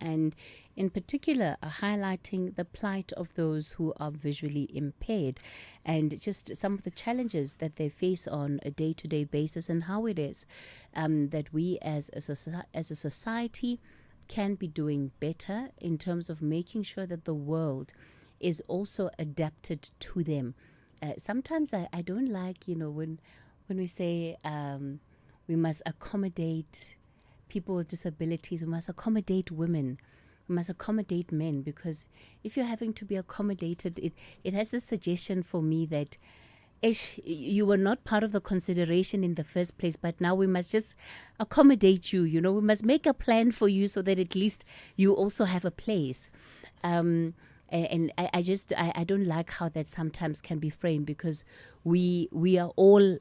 and in particular highlighting the plight of those who are visually impaired and just some of the challenges that they face on a day-to-day basis, and how it is that we as a society can be doing better in terms of making sure that the world is also adapted to them. Sometimes I don't like, when we say we must accommodate people with disabilities, we must accommodate women, we must accommodate men, because if you're having to be accommodated, it has this suggestion for me that you were not part of the consideration in the first place, but now we must just accommodate you. We must make a plan for you so that at least you also have a place. And I don't like how that sometimes can be framed, because we all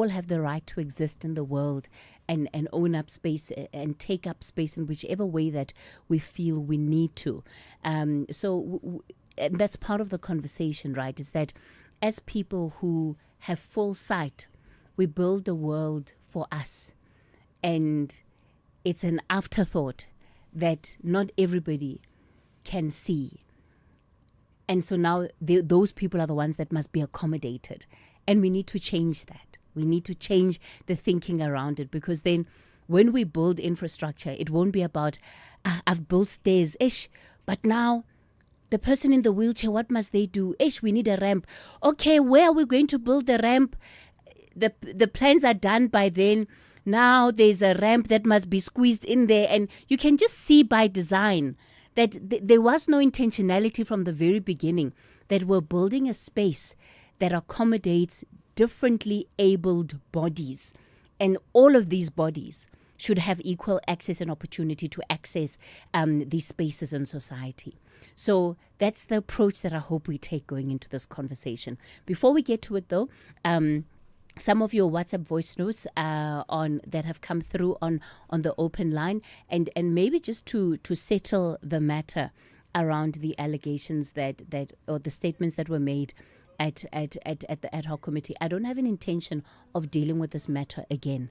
have the right to exist in the world and own up space and take up space in whichever way that we feel we need to. And that's part of the conversation, right? Is that as people who have full sight, we build the world for us. And it's an afterthought that not everybody can see. And so now those people are the ones that must be accommodated. And we need to change that. We need to change the thinking around it, because then when we build infrastructure, it won't be about, I've built stairs, but now the person in the wheelchair, what must they do? We need a ramp. Okay, where are we going to build the ramp? The plans are done by then. Now there's a ramp that must be squeezed in there. And you can just see by design that there was no intentionality from the very beginning, that we're building a space that accommodates differently abled bodies. And all of these bodies should have equal access and opportunity to access these spaces in society. So that's the approach that I hope we take going into this conversation. Before we get to it, though, some of your WhatsApp voice notes that have come through on the open line, and maybe just to settle the matter around the allegations that or the statements that were made at the ad hoc committee. I don't have an intention of dealing with this matter again.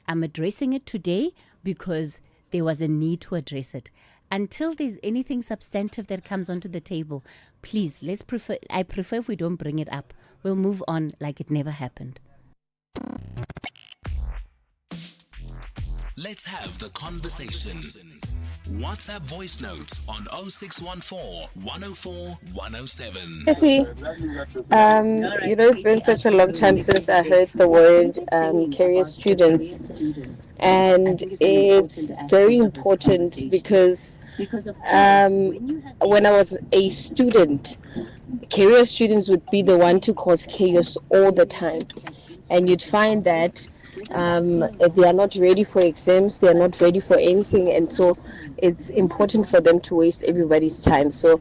I'm addressing it today because there was a need to address it. Until there's anything substantive that comes onto the table, please, I prefer if we don't bring it up. We'll move on like it never happened. Let's have the conversation. WhatsApp voice notes on 0614 104 107. Cathy, it's been such a long time since I heard the word career students, and it's very important because when I was a student, career students would be the one to cause chaos all the time, and you'd find that they are not ready for exams, they are not ready for anything, and so it's important for them to waste everybody's time. So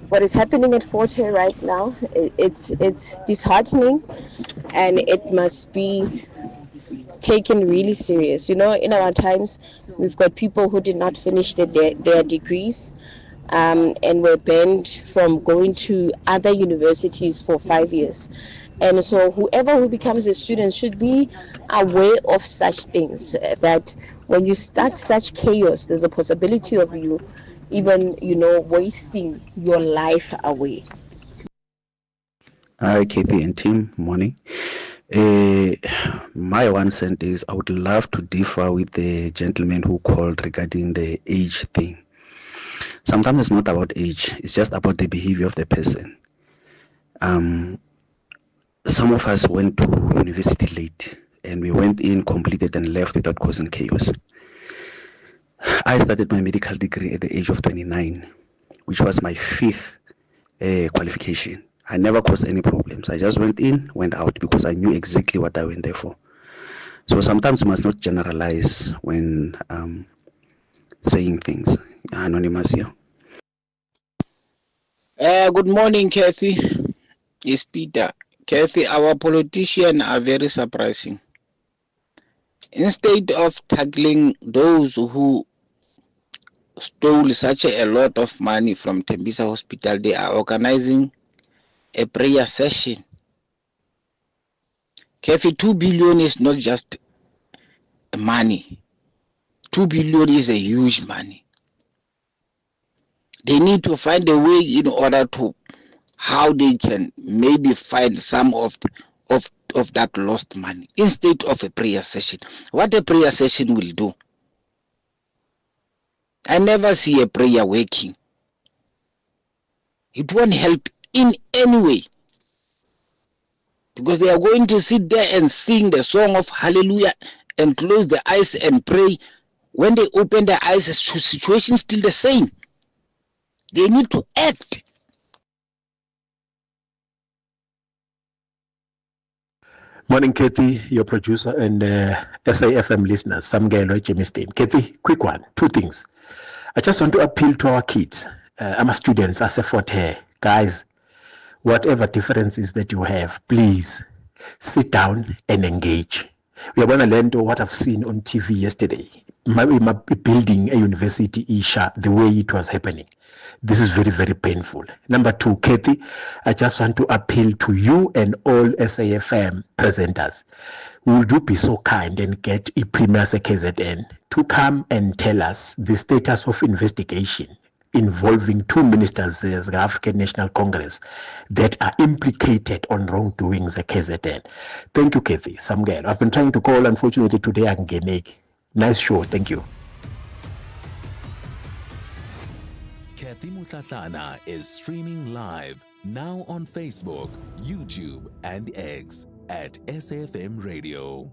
what is happening at Forte right now, it's disheartening, and it must be taken really serious. In our times, we've got people who did not finish their degrees, and were banned from going to other universities for 5 years. And so whoever who becomes a student should be aware of such things, that when you start such chaos, there's a possibility of you even, wasting your life away. Hi, Cathy and team. Morning. My 1 cent is I would love to differ with the gentleman who called regarding the age thing. Sometimes it's not about age, it's just about the behavior of the person. Some of us went to university late, and we went in, completed, and left without causing chaos. I started my medical degree at the age of 29, which was my 5th qualification. I never caused any problems. I just went in, went out, because I knew exactly what I went there for. So sometimes you must not generalize when saying things. Anonymous here. Good morning, Cathy. It's Peter. Cathy, our politicians are very surprising. Instead of tackling those who stole such a lot of money from Tembisa Hospital, they are organizing a prayer session. Cathy, 2 billion is not just money. 2 billion is a huge money. They need to find a way in order to how they can maybe find some of that lost money instead of a prayer session. What a prayer session will do, I never see a prayer working. It won't help in any way, because they are going to sit there and sing the song of hallelujah and close their eyes and pray. When they open their eyes, the situation is still the same. They need to act. Morning, Cathy, your producer, and SAFM listeners, Samgelo, Jimmy Stain. Cathy, quick one, two things. I just want to appeal to our kids, our students, as a forte here. Guys, whatever differences that you have, please sit down and engage. We are going to learn to what I've seen on TV yesterday. My building a university, Isha, the way it was happening. This is very, very painful. Number two, Cathy, I just want to appeal to you and all SAFM presenters. Would you be so kind and get a Premier KZN to come and tell us the status of investigation involving two ministers of the African National Congress that are implicated on wrongdoings at KZN? Thank you, Cathy. Samgelo. I've been trying to call, unfortunately, today I can get naked. Nice show. Thank you. Cathy Mohlahlana is streaming live now on Facebook, YouTube, and X at SAFM Radio.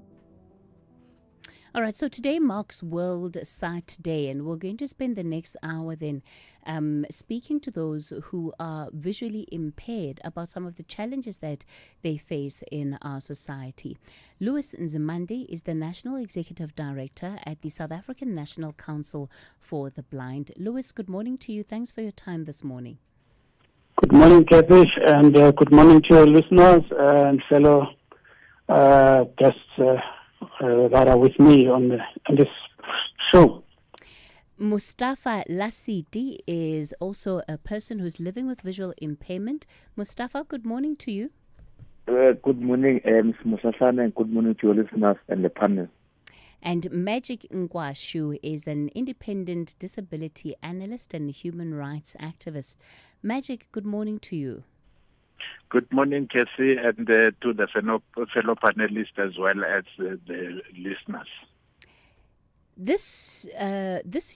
All right, so today marks World Sight Day, and we're going to spend the next hour then speaking to those who are visually impaired about some of the challenges that they face in our society. Louis Nzimande is the National Executive Director at the South African National Council for the Blind. Louis, good morning to you. Thanks for your time this morning. Good morning, Cathy, and good morning to your listeners and fellow guests that are with me on this show. Mustafa Lasiti is also a person who's living with visual impairment. Mustafa, good morning to you. Good morning, Ms. Mohlahlana, and good morning to your listeners and the panel. And Magic Ngwashu is an independent disability analyst and human rights activist. Magic, good morning to you. Good morning, Cathy, and to the fellow panelists as well as the listeners. This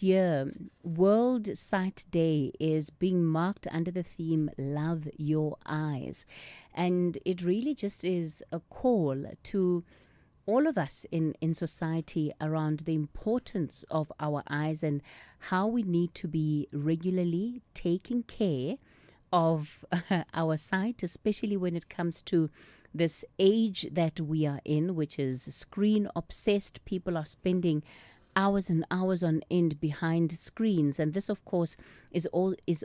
year, World Sight Day is being marked under the theme Love Your Eyes. And it really just is a call to all of us in society around the importance of our eyes and how we need to be regularly taking care of our sight, especially when it comes to this age that we are in, which is screen obsessed. People are spending hours and hours on end behind screens, and this, of course, is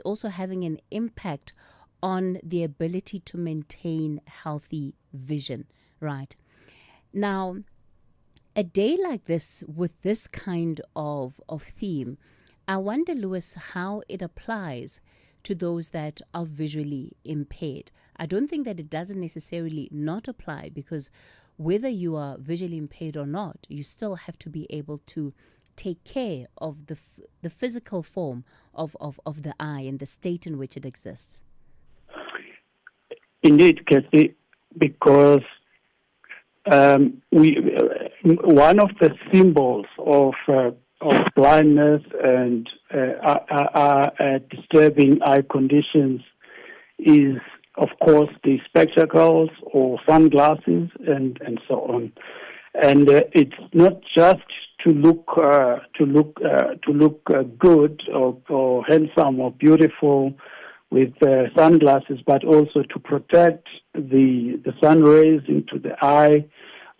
also having an impact on the ability to maintain healthy vision. Right now, a day like this with this kind of theme, I wonder, Louis, how it applies to those that are visually impaired. I don't think that it doesn't necessarily not apply, because whether you are visually impaired or not, you still have to be able to take care of the physical form of the eye and the state in which it exists. Indeed, Cathy, because one of the symbols of blindness and disturbing eye conditions is, of course, the spectacles or sunglasses and so on. And it's not just to look good or handsome or beautiful with sunglasses, but also to protect the sun rays into the eye,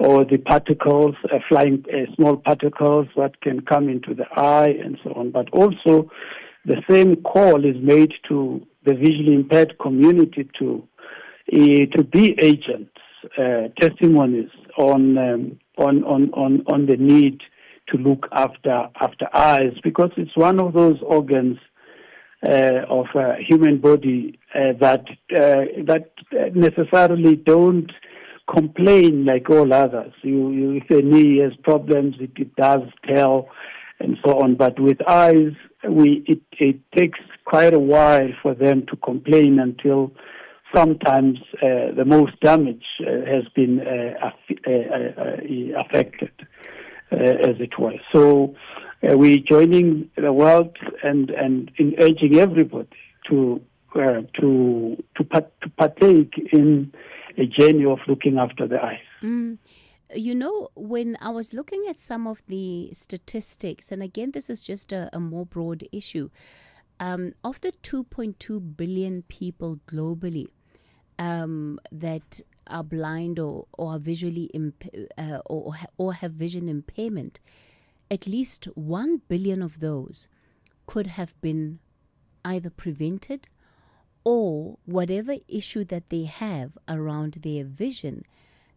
or the particles, flying small particles that can come into the eye and so on. But also the same call is made to the visually impaired community to be agents, testimonies on the need to look after eyes, because it's one of those organs of a human body that necessarily don't complain like all others. If a knee has problems, it does tell, and so on. But with eyes, it takes quite a while for them to complain until sometimes the most damage has been affected, as it were. So we're joining the world and in urging everybody to partake in a journey of looking after the eyes. You know, when I was looking at some of the statistics, and again, this is just a more broad issue, of the 2.2 billion people globally that are blind or are visually or have vision impairment, at least 1 billion of those could have been either prevented, or whatever issue that they have around their vision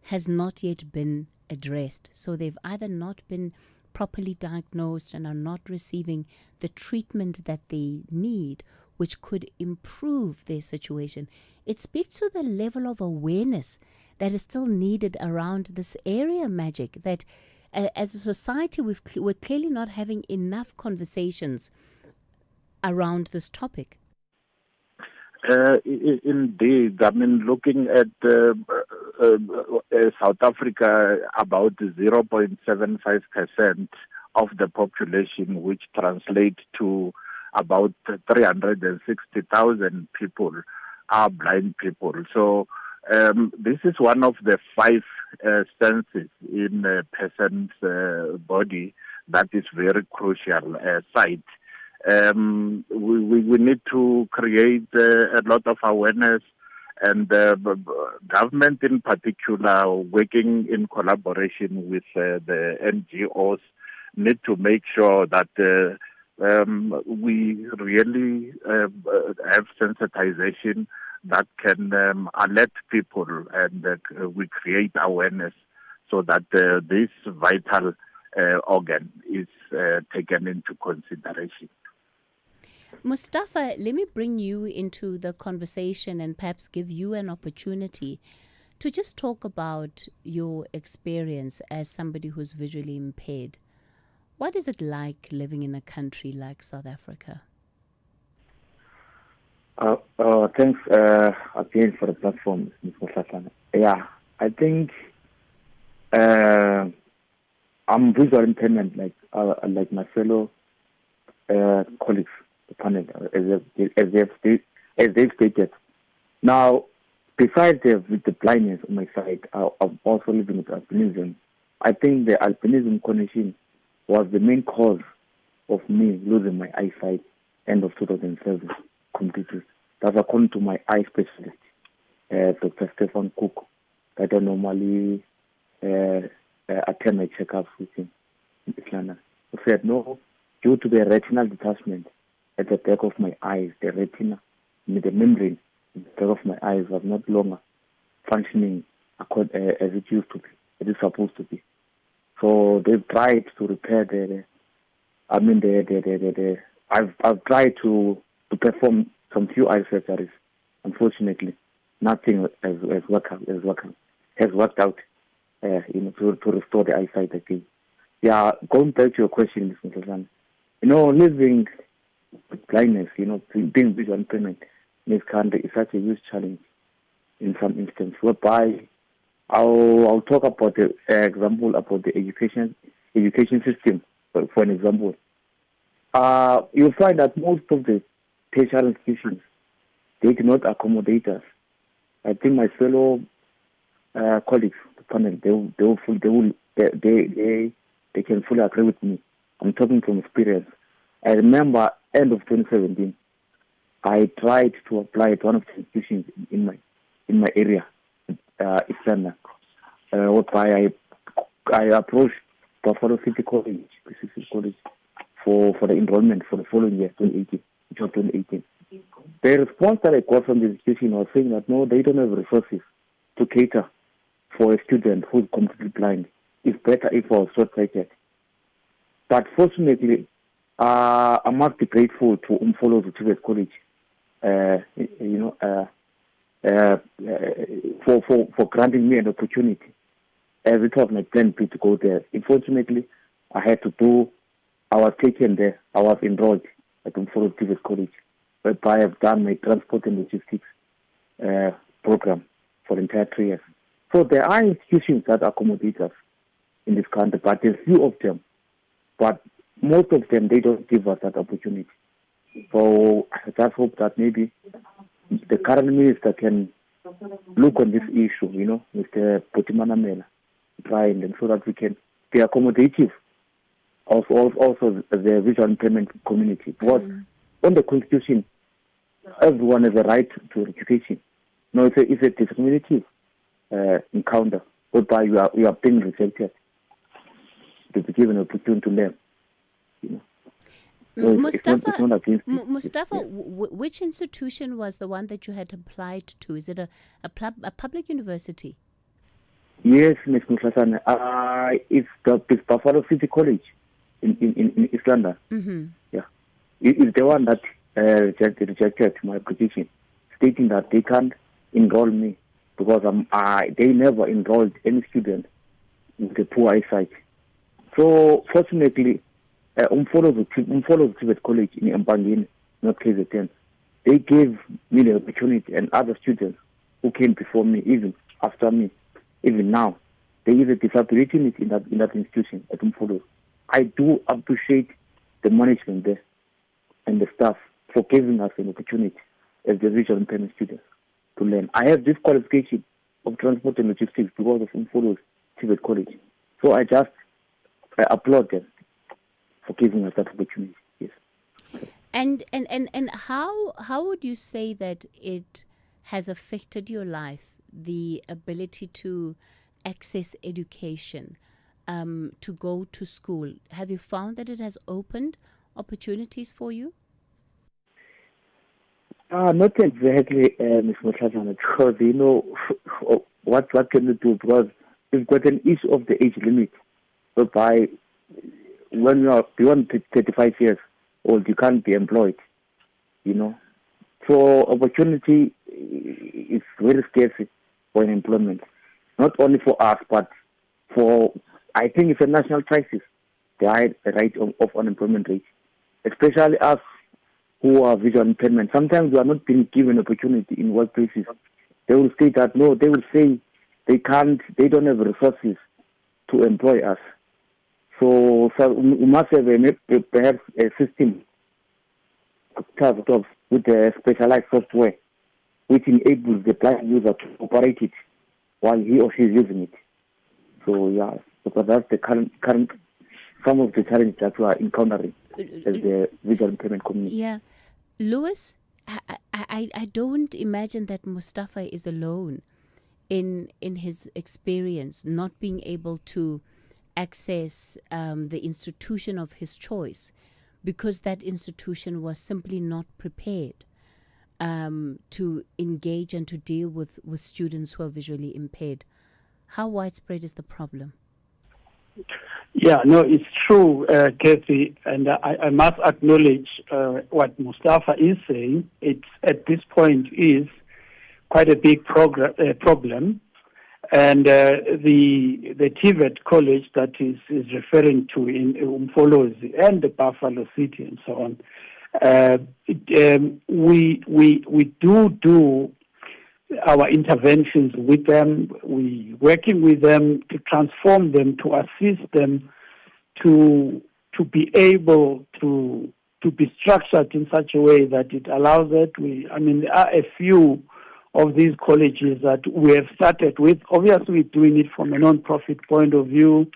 has not yet been addressed. So they've either not been properly diagnosed and are not receiving the treatment that they need, which could improve their situation. It speaks to the level of awareness that is still needed around this area, Magic, that as a society we're clearly not having enough conversations around this topic. Indeed. I mean, looking at South Africa, about 0.75% of the population, which translates to about 360,000 people, are blind people. So this is one of the 5 senses in a person's body that is very crucial site. We need to create a lot of awareness, and government in particular, working in collaboration with the NGOs, need to make sure that we really have sensitization that can alert people, and we create awareness so that this vital organ is taken into consideration. Mustafa, let me bring you into the conversation and perhaps give you an opportunity to just talk about your experience as somebody who's visually impaired. What is it like living in a country like South Africa? Thanks again for the platform, Ms. Mohlahlana. Yeah, I think I'm visually impairment like my fellow colleagues, the panel, as they've stated. Now, besides with the blindness on my side, I'm also living with albinism. I think the albinism condition was the main cause of me losing my eyesight end of 2007 completely. That's according to my eye specialist, Dr. Stefan Cook, that I normally attend my checkups with him in Atlanta. He said, no, due to the retinal detachment at the back of my eyes, the retina, the membrane at the back of my eyes was not longer functioning as it used to be, as it's supposed to be. So they've tried to repair I've tried to perform some few eye surgeries. Unfortunately, nothing has worked out, to restore the eyesight again. Yeah, going back to your question, Ms. Mohlahlana, living with blindness, being visual impairment in this country is such a huge challenge in some instances, whereby I'll talk about the example about the education system, for an example. You'll find that most of the tertiary institutions, they do not accommodate us. I think my fellow colleagues, the panel, they can fully agree with me. I'm talking from experience. I remember end of 2017, I tried to apply at one of the institutions in my area, Islanda, whereby I approached Buffalo City College for the enrollment for the following year, 2018. The response that I got from the institution was saying that no, they don't have resources to cater for a student who's completely blind. It's better if I was short-sighted. But fortunately, I must be grateful to Umfolo Zutibes College, for granting me an opportunity, as it was my plan B to go there. Unfortunately, I had to do I was taken there. I was enrolled at Umfolo Tibet College, whereby I have done my transport and logistics program for the entire 3 years. So there are institutions that accommodate us in this country, but there's few of them. But most of them, they don't give us that opportunity. So I just hope that maybe the current minister can look on this issue, Mr. Potimana Mela, trying them so that we can be accommodative of also the visual impairment community. Because on the Constitution, everyone has a right to education. No, it's a discriminative encounter whereby you are being rejected to be given an opportunity to learn. So Mustafa, it's not against it. Mustafa, Yeah. which institution was the one that you had applied to? Is it a public university? Yes, Ms. Mohlahlana. It's Buffalo City College in East London. Mm-hmm. Yeah. It's the one that rejected my application, stating that they can't enroll me because they never enrolled any student with a poor eyesight. So, fortunately, Umfolo Tibet College in Mpangeni, not KZN, they gave me the opportunity, and other students who came before me, even after me, even now, there is a disability in that institution at Umfolo. I do appreciate the management there and the staff for giving us an opportunity as the visual impairment students to learn. I have this qualification of transport and logistics because of Umfolo Tibet College. So I applaud them for giving us that opportunity. Yes. And how would you say that it has affected your life, the ability to access education, to go to school? Have you found that it has opened opportunities for you? Not exactly, Ms. Mohlahlana, because what can you do? Because we've got an issue of the age limit, whereby when you are beyond 35 years old, you can't be employed. So opportunity is very scarce for employment, not only for us, but I think it's a national crisis, the high rate of unemployment rate, especially us who are visual impairment. Sometimes we are not being given opportunity in workplaces. They will say that, no, they will say they don't have resources to employ us. So we must have perhaps a system with a specialized software which enables the blind user to operate it while he or she is using it. So yeah, because that's the current some of the challenges that we are encountering as the visual impairment community. Yeah. Lewis, I don't imagine that Mustafa is alone in his experience not being able to access the institution of his choice because that institution was simply not prepared to engage and to deal with students who are visually impaired. How widespread is the problem? Yeah, no, it's true, Cathy, and I must acknowledge what Mustafa is saying. It's at this point is quite a big problem, and the TVET college that is referring to in Umfolozi and the Buffalo City and so on. We do our interventions with them. We working with them to transform them, to assist them to be able to be structured in such a way that it allows it. There are a few of these colleges that we have started with. Obviously, we're doing it from a non-profit point of view,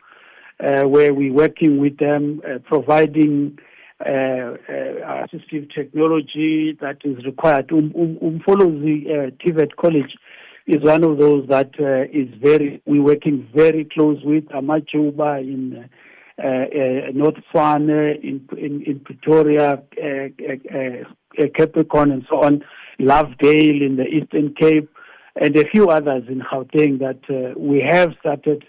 where we're working with them, providing assistive technology that is required. Umfolozi TVET College is one of those that we're working very close with. Amajuba in North Swane, in Pretoria, Capricorn and so on, Lovedale in the Eastern Cape, and a few others in Gauteng that we have started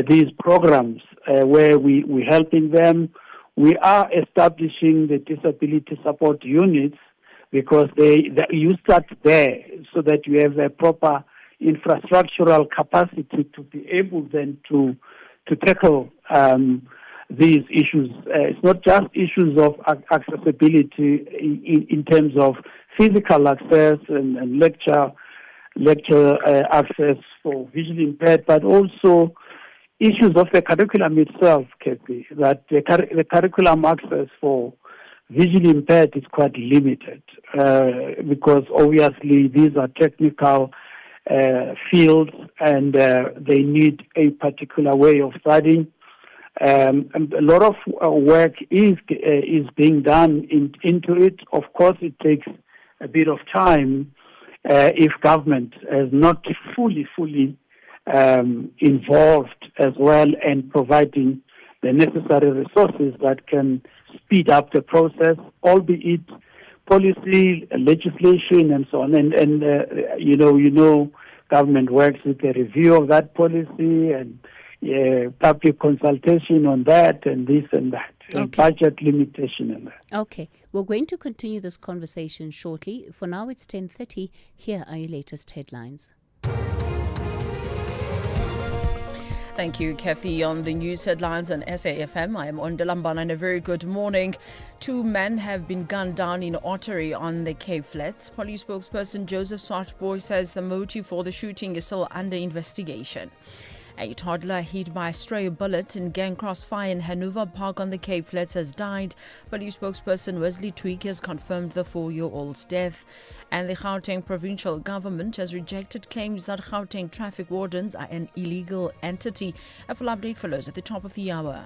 these programs where we're helping them. We are establishing the disability support units because you start there so that you have a proper infrastructural capacity to be able then to tackle these issues. It's not just issues of accessibility in terms of physical access and lecture access for visually impaired, but also issues of the curriculum itself, Cathy, that the curriculum access for visually impaired is quite limited because obviously these are technical fields and they need a particular way of studying. And a lot of work is being done into it. Of course, it takes a bit of time if government is not fully involved as well and providing the necessary resources that can speed up the process, albeit policy, legislation, and so on. And you know, government works with a review of that policy and public consultation on that and this and that, and budget limitation and that. Okay, we're going to continue this conversation shortly. For now, it's 10:30. Here are your latest headlines. Thank you, Cathy. On the news headlines on SAFM, I am Ondalambana and a very good morning. 2 men have been gunned down in Ottery on the Cape Flats. Police spokesperson Joseph Swartboy says the motive for the shooting is still under investigation. A toddler hit by a stray bullet in gang crossfire in Hanover Park on the Cape Flats has died. Police spokesperson Wesley Tweak has confirmed the 4-year-old's death. And the Gauteng provincial government has rejected claims that Gauteng traffic wardens are an illegal entity. A full update follows at the top of the hour.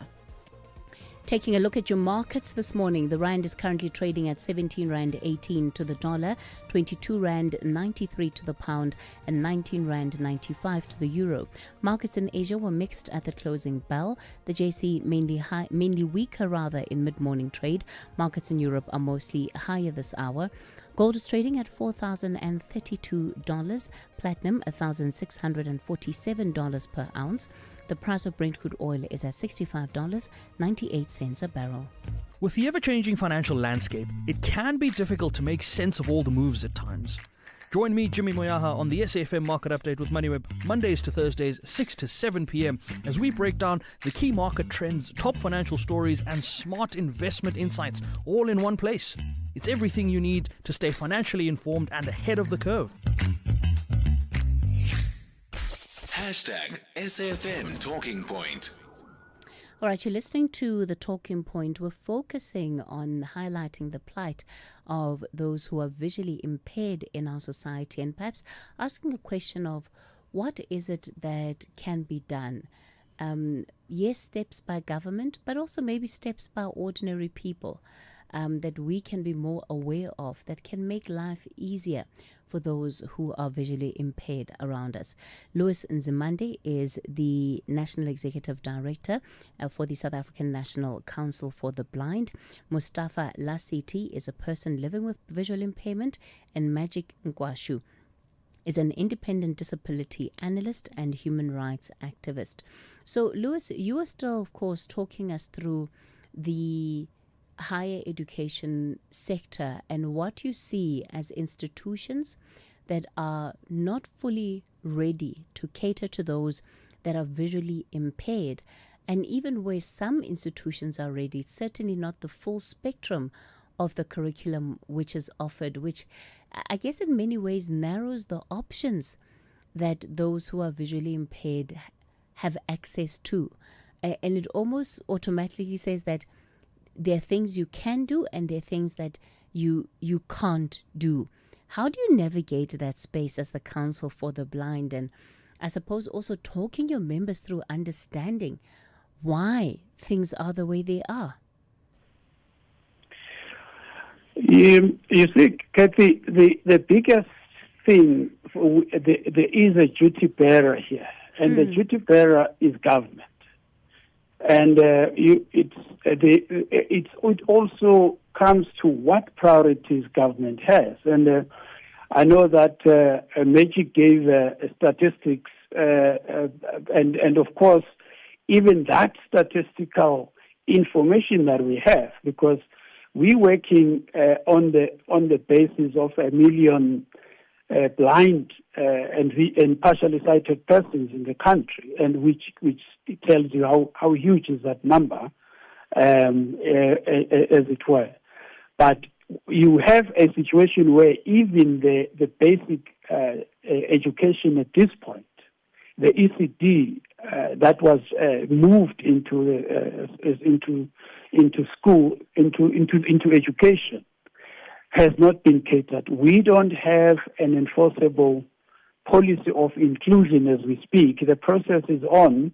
Taking a look at your markets this morning, the rand is currently trading at 17 rand 18 to the dollar, 22 rand 93 to the pound, and 19 rand 95 to the euro. Markets in Asia were mixed at the closing bell. The JC mainly weaker in mid-morning trade. Markets in Europe are mostly higher this hour. Gold is trading at $4,032, platinum $1,647 per ounce. The price of Brent crude oil is at $65.98 a barrel. With the ever-changing financial landscape, it can be difficult to make sense of all the moves at times. Join me, Jimmy Moyaha, on the SAFM Market Update with MoneyWeb, Mondays to Thursdays, 6 to 7 p.m, as we break down the key market trends, top financial stories, and smart investment insights, all in one place. It's everything you need to stay financially informed and ahead of the curve. #SAFM Talking Point. All right, you're listening to The Talking Point. We're focusing on highlighting the plight of those who are visually impaired in our society and perhaps asking a question of what is it that can be done? Yes, steps by government, but also maybe steps by ordinary people that we can be more aware of, that can make life easier for those who are visually impaired around us. Louis Nzimande is the National Executive Director for the South African National Council for the Blind. Mustafa Lasiti is a person living with visual impairment, and Magic Nkwashu is an independent disability analyst and human rights activist. So, Louis, you are still, of course, talking us through the higher education sector and what you see as institutions that are not fully ready to cater to those that are visually impaired, and even where some institutions are ready, it's certainly not the full spectrum of the curriculum which is offered, which I guess in many ways narrows the options that those who are visually impaired have access to. And it almost automatically says that there are things you can do and there are things that you can't do. How do you navigate that space as the Council for the Blind? And I suppose also talking your members through understanding why things are the way they are. You see, Cathy, the biggest thing, there is a duty bearer here, and the duty bearer is government. And it also comes to what priorities government has. And I know that Magic gave statistics, and of course, even that statistical information that we have, because we're working on the basis of 1 million blind and partially sighted persons in the country, and which tells you how huge is that number. as it were. But you have a situation where even the basic education at this point, the ECD that was moved into school, into education, has not been catered. We don't have an enforceable policy of inclusion as we speak. The process is on,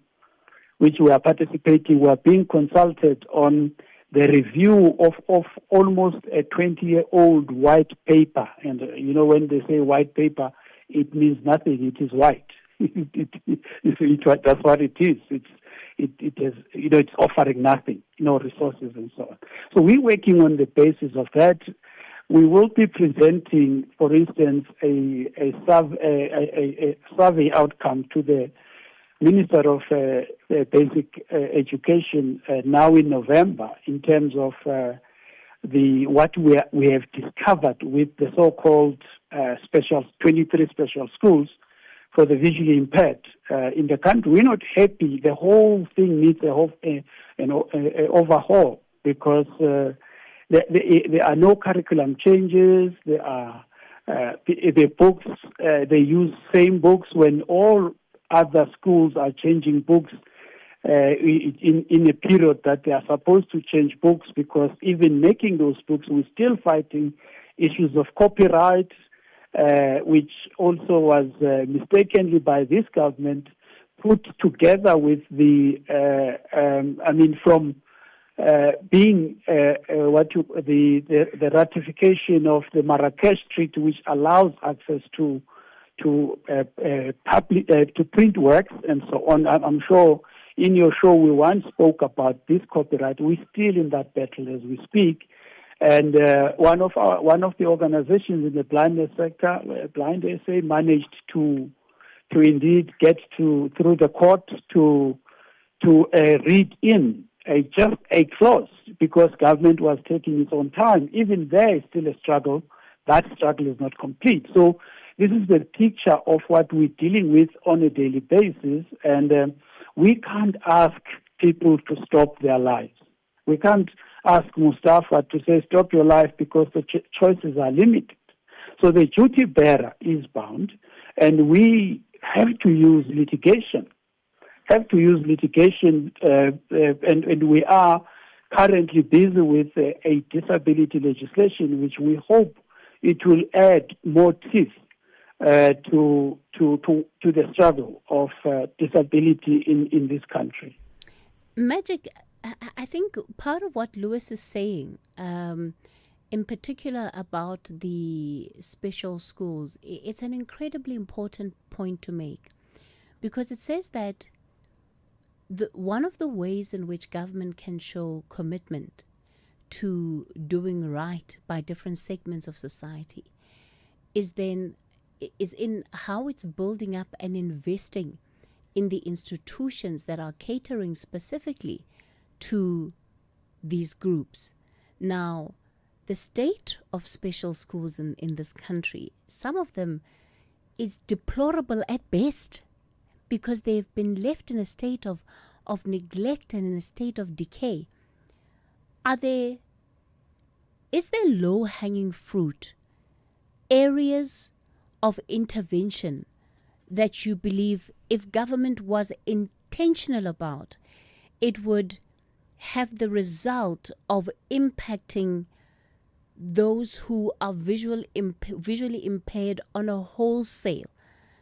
which we are participating. We are being consulted on the review of almost a 20-year-old white paper. And, when they say white paper, it means nothing. It is white. That's what it is. It has, it's offering nothing, no resources and so on. So we're working on the basis of that. We will be presenting, for instance, a survey outcome to the Minister of Basic Education now in November in terms of what we have discovered with the so-called 23 special schools for the visually impaired in the country. We're not happy. The whole thing needs an overhaul because there are no curriculum changes. There are the books. They use same books when all other schools are changing books in a period that they are supposed to change books, because even making those books, we're still fighting issues of copyright, which also was mistakenly by this government put together with the, from being the ratification of the Marrakesh Treaty, which allows access to print works and so on. I'm sure in your show we once spoke about this copyright. We're still in that battle as we speak. And one of the organizations in the blindness sector, Blind SA, managed to indeed get through the court to read in just a clause, because government was taking its own time. Even there is still a struggle. That struggle is not complete. So this is the picture of what we're dealing with on a daily basis, and we can't ask people to stop their lives. We can't ask Mustafa to say stop your life because the choices are limited. So the duty bearer is bound, and we have to use litigation. And we are currently busy with a disability legislation, which we hope it will add more teeth to the struggle of disability in this country. Magic, I think part of what Lewis is saying, in particular about the special schools, it's an incredibly important point to make, because it says that one of the ways in which government can show commitment to doing right by different segments of society is in how it's building up and investing in the institutions that are catering specifically to these groups. Now, the state of special schools in this country, some of them is deplorable at best, because they've been left in a state of neglect and in a state of decay. Is there low-hanging fruit, areas of intervention that you believe, if government was intentional about, it would have the result of impacting those who are visually impaired on a wholesale?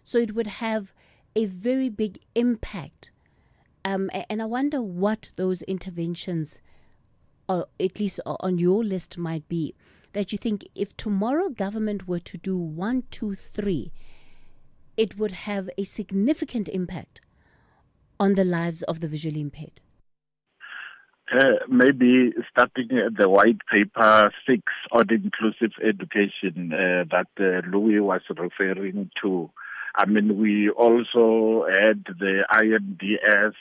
So it would have a very big impact. And I wonder what those interventions, or at least on your list, might be, that you think if tomorrow government were to do 1, 2, 3, it would have a significant impact on the lives of the visually impaired. Maybe starting at the white paper 6 on inclusive education that Louis was referring to. I mean, we also had the INDS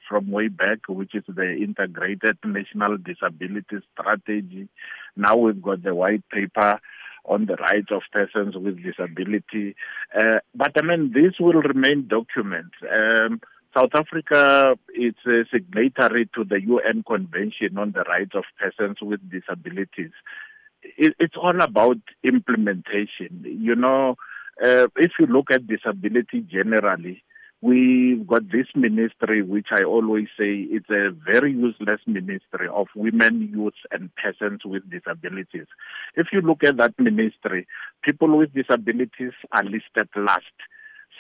from way back, which is the Integrated National Disability Strategy. Now we've got the white paper on the rights of persons with disability. But I mean, this will remain documents. South Africa is a signatory to the UN Convention on the Rights of Persons with Disabilities. It's all about implementation. If you look at disability generally, we've got this ministry, which I always say it's a very useless ministry of women, youth, and persons with disabilities. If you look at that ministry, people with disabilities are listed last.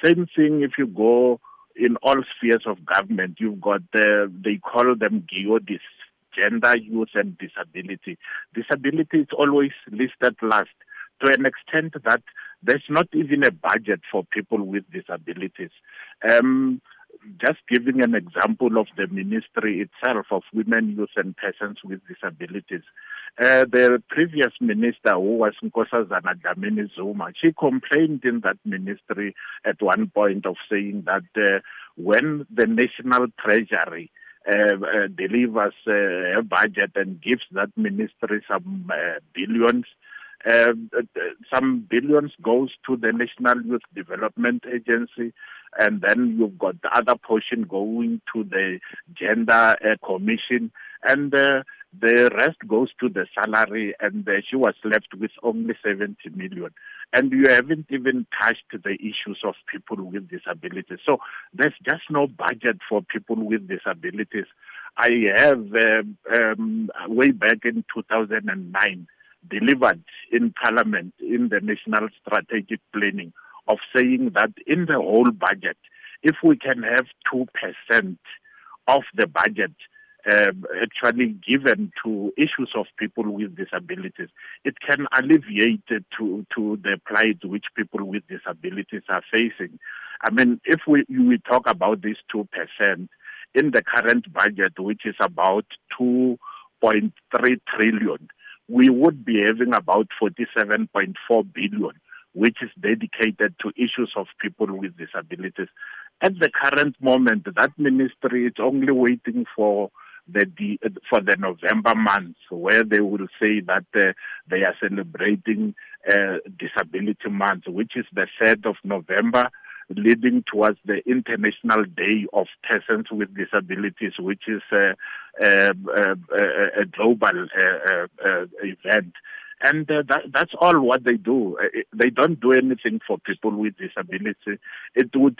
Same thing if you go in all spheres of government, you've got, they call them GEODIS, gender, youth, and disability. Disability is always listed last to an extent that there's not even a budget for people with disabilities. Just giving an example of the ministry itself of women, youth, and persons with disabilities. The previous minister, who was Nkosazana Dlamini-Zuma, she complained in that ministry at one point of saying that when the National Treasury delivers a budget and gives that ministry some billions, some billions goes to the National Youth Development Agency, and then you've got the other portion going to the Gender Commission, and the rest goes to the salary, and she was left with only 70 million. And you haven't even touched the issues of people with disabilities. So there's just no budget for people with disabilities. I have, way back in 2009, delivered in Parliament in the National Strategic Planning of saying that in the whole budget, if we can have 2% of the budget actually given to issues of people with disabilities, it can alleviate to the plight which people with disabilities are facing. I mean, if we talk about this 2%, in the current budget, which is about 2.3 trillion, we would be having about 47.4 billion, which is dedicated to issues of people with disabilities. At the current moment, that ministry is only waiting for the November month, where they will say that they are celebrating Disability Month, which is the 3rd of November, leading towards the International Day of Persons with Disabilities, which is a global event. And that's all what they do. They don't do anything for people with disability. It would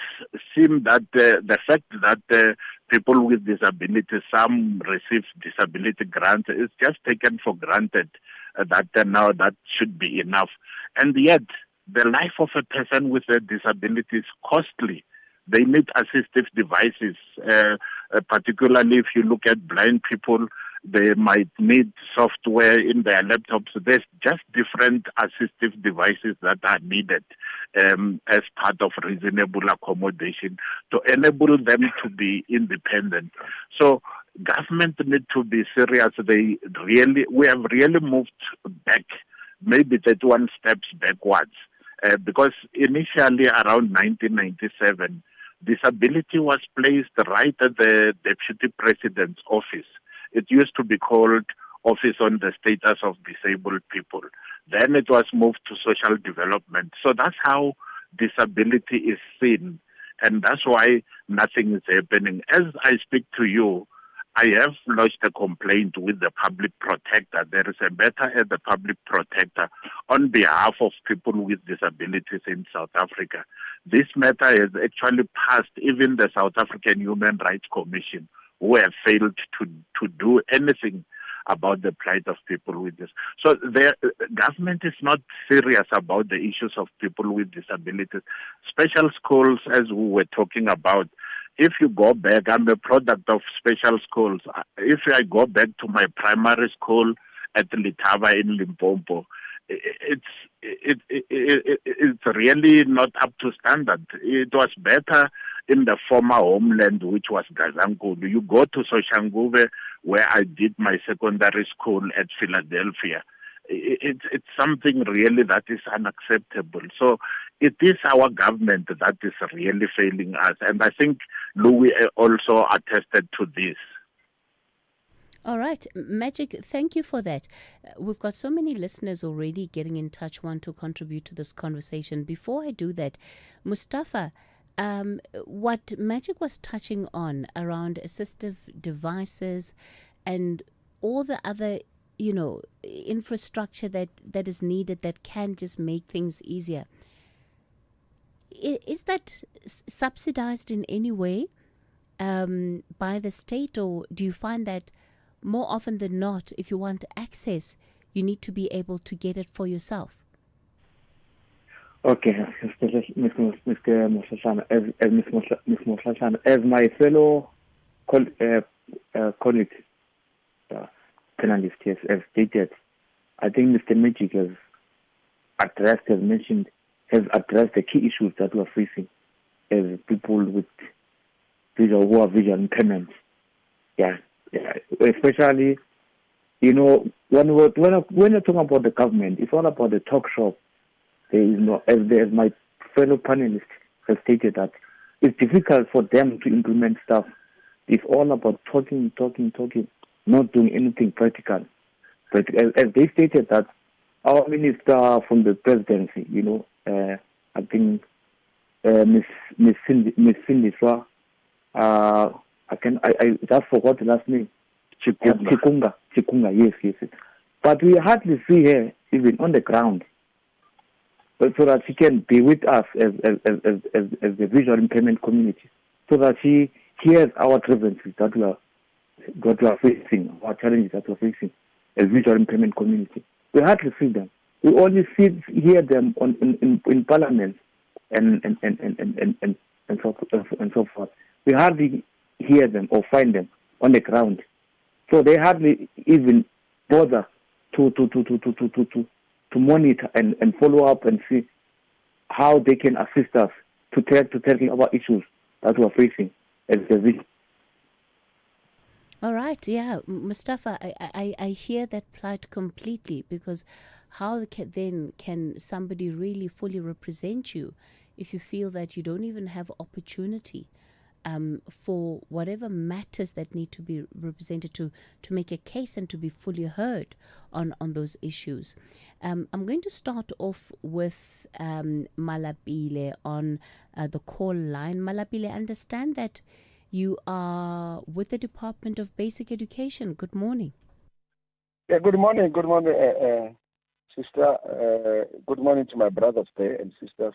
seem that the fact that people with disabilities, some receive disability grants, is just taken for granted that now that should be enough. And yet, the life of a person with a disability is costly. They need assistive devices, particularly if you look at blind people. They might need software in their laptops. There's just different assistive devices that are needed as part of reasonable accommodation to enable them to be independent. So government need to be serious. We have really moved back, maybe 31 steps backwards, because initially around 1997, disability was placed right at the Deputy President's office. It used to be called Office on the Status of Disabled People. Then it was moved to Social Development. So that's how disability is seen, and that's why nothing is happening. As I speak to you, I have lodged a complaint with the Public Protector. There is a matter at the Public Protector on behalf of people with disabilities in South Africa. This matter has actually passed even the South African Human Rights Commission, who have failed to do anything about the plight of people with this. So the government is not serious about the issues of people with disabilities. Special schools, as we were talking about, if you go back, I'm a product of special schools. If I go back to my primary school at Litava in Limpopo, it's really not up to standard. It was better in the former homeland, which was Gazankulu. You go to Soshanguve, where I did my secondary school at Philadelphia. It's something really that is unacceptable. So it is our government that is really failing us. And I think Louis also attested to this. All right, Magic, thank you for that. We've got so many listeners already getting in touch, want to contribute to this conversation. Before I do that, Mustafa, what Magic was touching on around assistive devices and all the other, infrastructure that is needed that can just make things easier. Is that subsidized in any way by the state, or do you find that more often than not, if you want access, you need to be able to get it for yourself? Okay, Mr. Mohlahlana, as Ms. Mohlahlana, as my fellow colleague, panelist here has stated, I think Mr. Magic has addressed the key issues that we are facing as people with who are visual impairments. Yeah. Especially, when you're talking about the government, it's all about the talk shop. There is no, as my fellow panelists have stated, that it's difficult for them to implement stuff. It's all about talking, not doing anything practical. But as they stated that our minister from the presidency, I think Miss Cindy Swa, I just forgot the last name. Chikunga, yes. But we hardly see her even on the ground, but so that she can be with us as the visual impairment community, so that she hears our grievances that we are facing, our challenges that we're facing as visual impairment community. We hardly see them. We only hear them in parliament and so forth. We hardly hear them or find them on the ground. So they hardly even bother to monitor and follow up and see how they can assist us to tackle our issues that we are facing as a vision. All right, yeah, Mustafa, I hear that plight completely, because how can somebody really fully represent you if you feel that you don't even have opportunity for whatever matters that need to be represented to make a case and to be fully heard on those issues. I'm going to start off with Malapile on the call line. Malapile, understand that you are with the Department of Basic Education. Good morning. Yeah, good morning, sister. Good morning to my brothers there and sisters.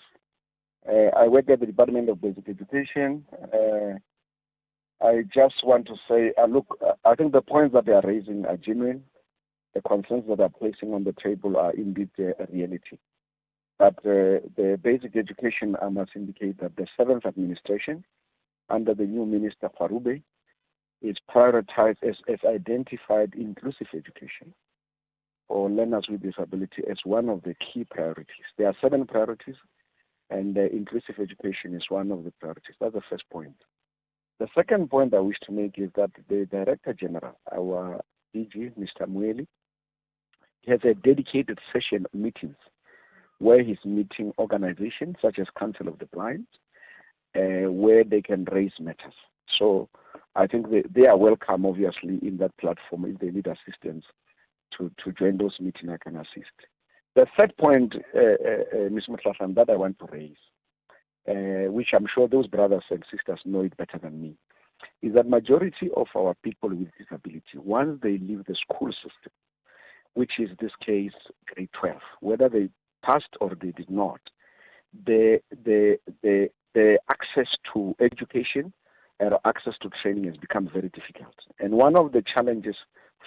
I work at the Department of Basic Education. I just want to say, I think the points that they are raising are genuine. The concerns that are placing on the table are indeed a reality. But the basic education, I must indicate that the 7th administration, under the new Minister Farube, is prioritized as identified inclusive education for learners with disability as one of the key priorities. There are 7 priorities, and inclusive education is one of the priorities. That's the first point. The second point I wish to make is that the Director General, our DG, Mr. Mueli, has a dedicated session of meetings where he's meeting organizations such as Council of the Blind, where they can raise matters. So I think they are welcome, obviously, in that platform. If they need assistance to join those meetings, I can assist. The third point, Ms. Mohlahlana, that I want to raise, which I'm sure those brothers and sisters know it better than me, is that majority of our people with disability, once they leave the school system, which is this case grade 12, whether they passed or they did not, the access to education and access to training has become very difficult. And one of the challenges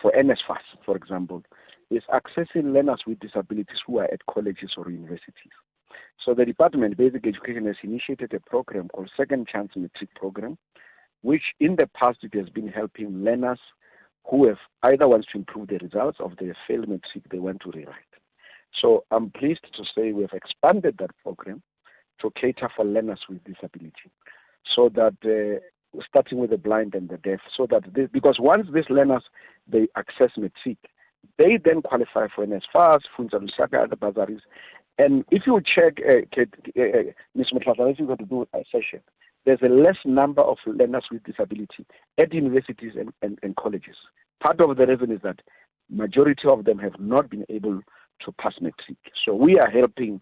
for NSFAS, for example, is accessing learners with disabilities who are at colleges or universities. So the Department of Basic Education has initiated a program called Second Chance Matric Program, which in the past it has been helping learners who have either wants to improve the results of their failed matric, they want to rewrite. So I'm pleased to say we have expanded that program to cater for learners with disability, so that starting with the blind and the deaf, so that because once these learners they access matric, they then qualify for NSFAS, Funza Lusaka, other bursaries. And if you check, Ms. Mohlahlana, if you go to do a session, there's a less number of learners with disability at universities and colleges. Part of the reason is that majority of them have not been able to pass matric. So we are helping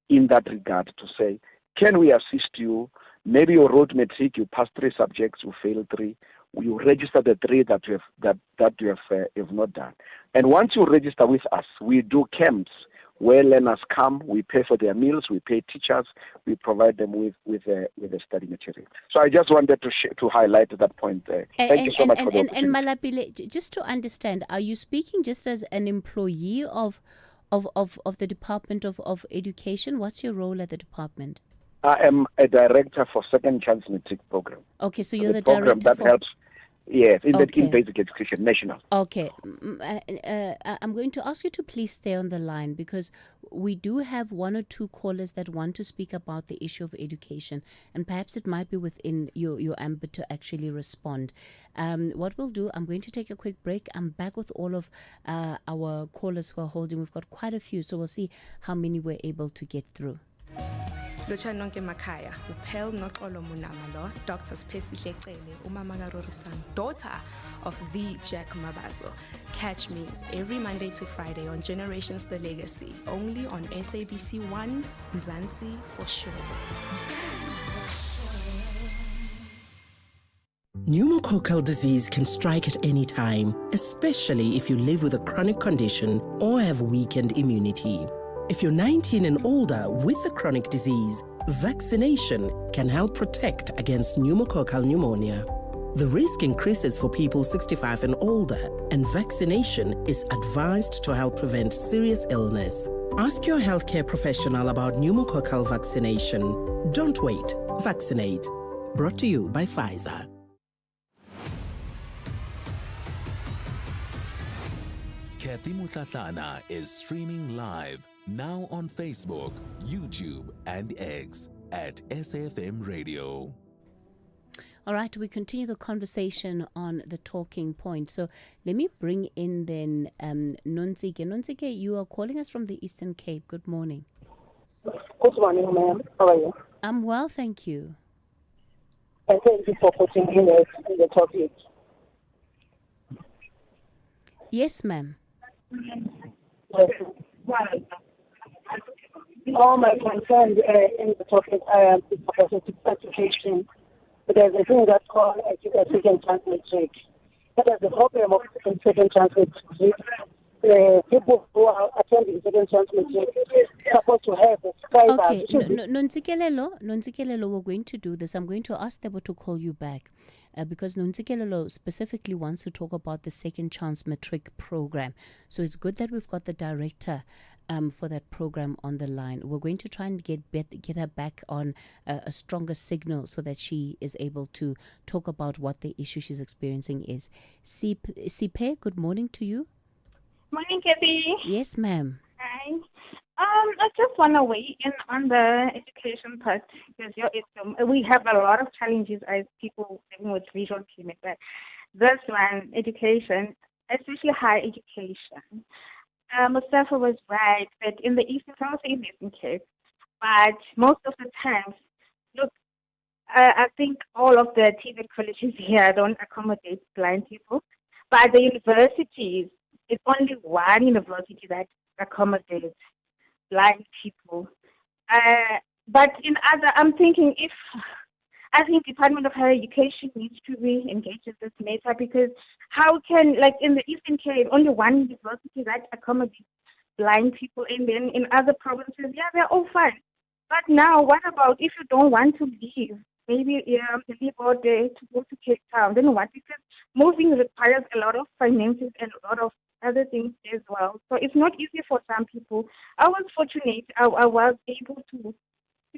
in that regard to say, can we assist you Maybe you wrote matric, you passed 3 subjects, you failed 3. You register the 3 that you have not done. And once you register with us, we do camps where learners come. We pay for their meals, we pay teachers, we provide them with a study material. So I just wanted to highlight that point there. Thank you so much for the opportunity. And Malapile, just to understand, are you speaking just as an employee of the Department of Education? What's your role at the department? I am a director for Second Chance Matric program. Okay, so you're the program director that helps. Yes, in Okay. basic education, national. Okay. I'm going to ask you to please stay on the line because we do have 1 or 2 callers that want to speak about the issue of education, and perhaps it might be within your ambit to actually respond. What we'll do, I'm going to take a quick break. I'm back with all of our callers who are holding. We've got quite a few, so we'll see how many we're able to get through. Locha nonke makhaya uphel noxolo munama lo Dr. Spesihle Cele umama kaRorisan, daughter of the Jack Mabaso. Catch me every Monday to Friday on Generations the Legacy, only on SABC 1 Mzansi for sure. Pneumococcal disease can strike at any time, especially if you live with a chronic condition or have weakened immunity. If you're 19 and older with the chronic disease, vaccination can help protect against pneumococcal pneumonia. The risk increases for people 65 and older, and vaccination is advised to help prevent serious illness. Ask your healthcare professional about pneumococcal vaccination. Don't wait. Vaccinate. Brought to you by Pfizer. Cathy Mohlahlana is streaming live now on Facebook, YouTube, and X at SAFM Radio. All right, we continue the conversation on the talking point. So let me bring in then Nonzike. Nonzike, you are calling us from the Eastern Cape. Good morning. Good morning, ma'am. How are you? I'm well, thank you. And thank you for putting in the topic. Yes, ma'am. Yes. All my concerns in the topic is about education. There's a thing that's called second chance matric. That is the problem of second chance matric. People who are attending second chance matric are supposed to have a scribe. Okay, Nonzikelelo, we're going to do this. I'm going to ask Debo to call you back because Nonzikelelo specifically wants to talk about the Second Chance Matric program. So it's good that we've got the director for that program on the line. We're going to try and get her back on a stronger signal so that she is able to talk about what the issue she's experiencing is. Sipe, good morning to you. Morning, Cathy. Yes, ma'am. Hi. I just want to weigh in on the education part because we have a lot of challenges as people living with visual impairment. But this one, education, especially higher education. Mustafa was right that in the Eastern Cape, but most of the times, look, I think all of the TVET colleges here don't accommodate blind people, but the universities, it's only one university that accommodates blind people. But in other, I'm thinking I think Department of Higher Education needs to be engaged in this matter because how can, like in the Eastern Cape, only one university that accommodates blind people, and then in other provinces, yeah, they're all fine. But now, what about if you don't want to leave? Maybe leave out there to go to Cape Town. Then what? Because moving requires a lot of finances and a lot of other things as well. So it's not easy for some people. I was fortunate. I was able to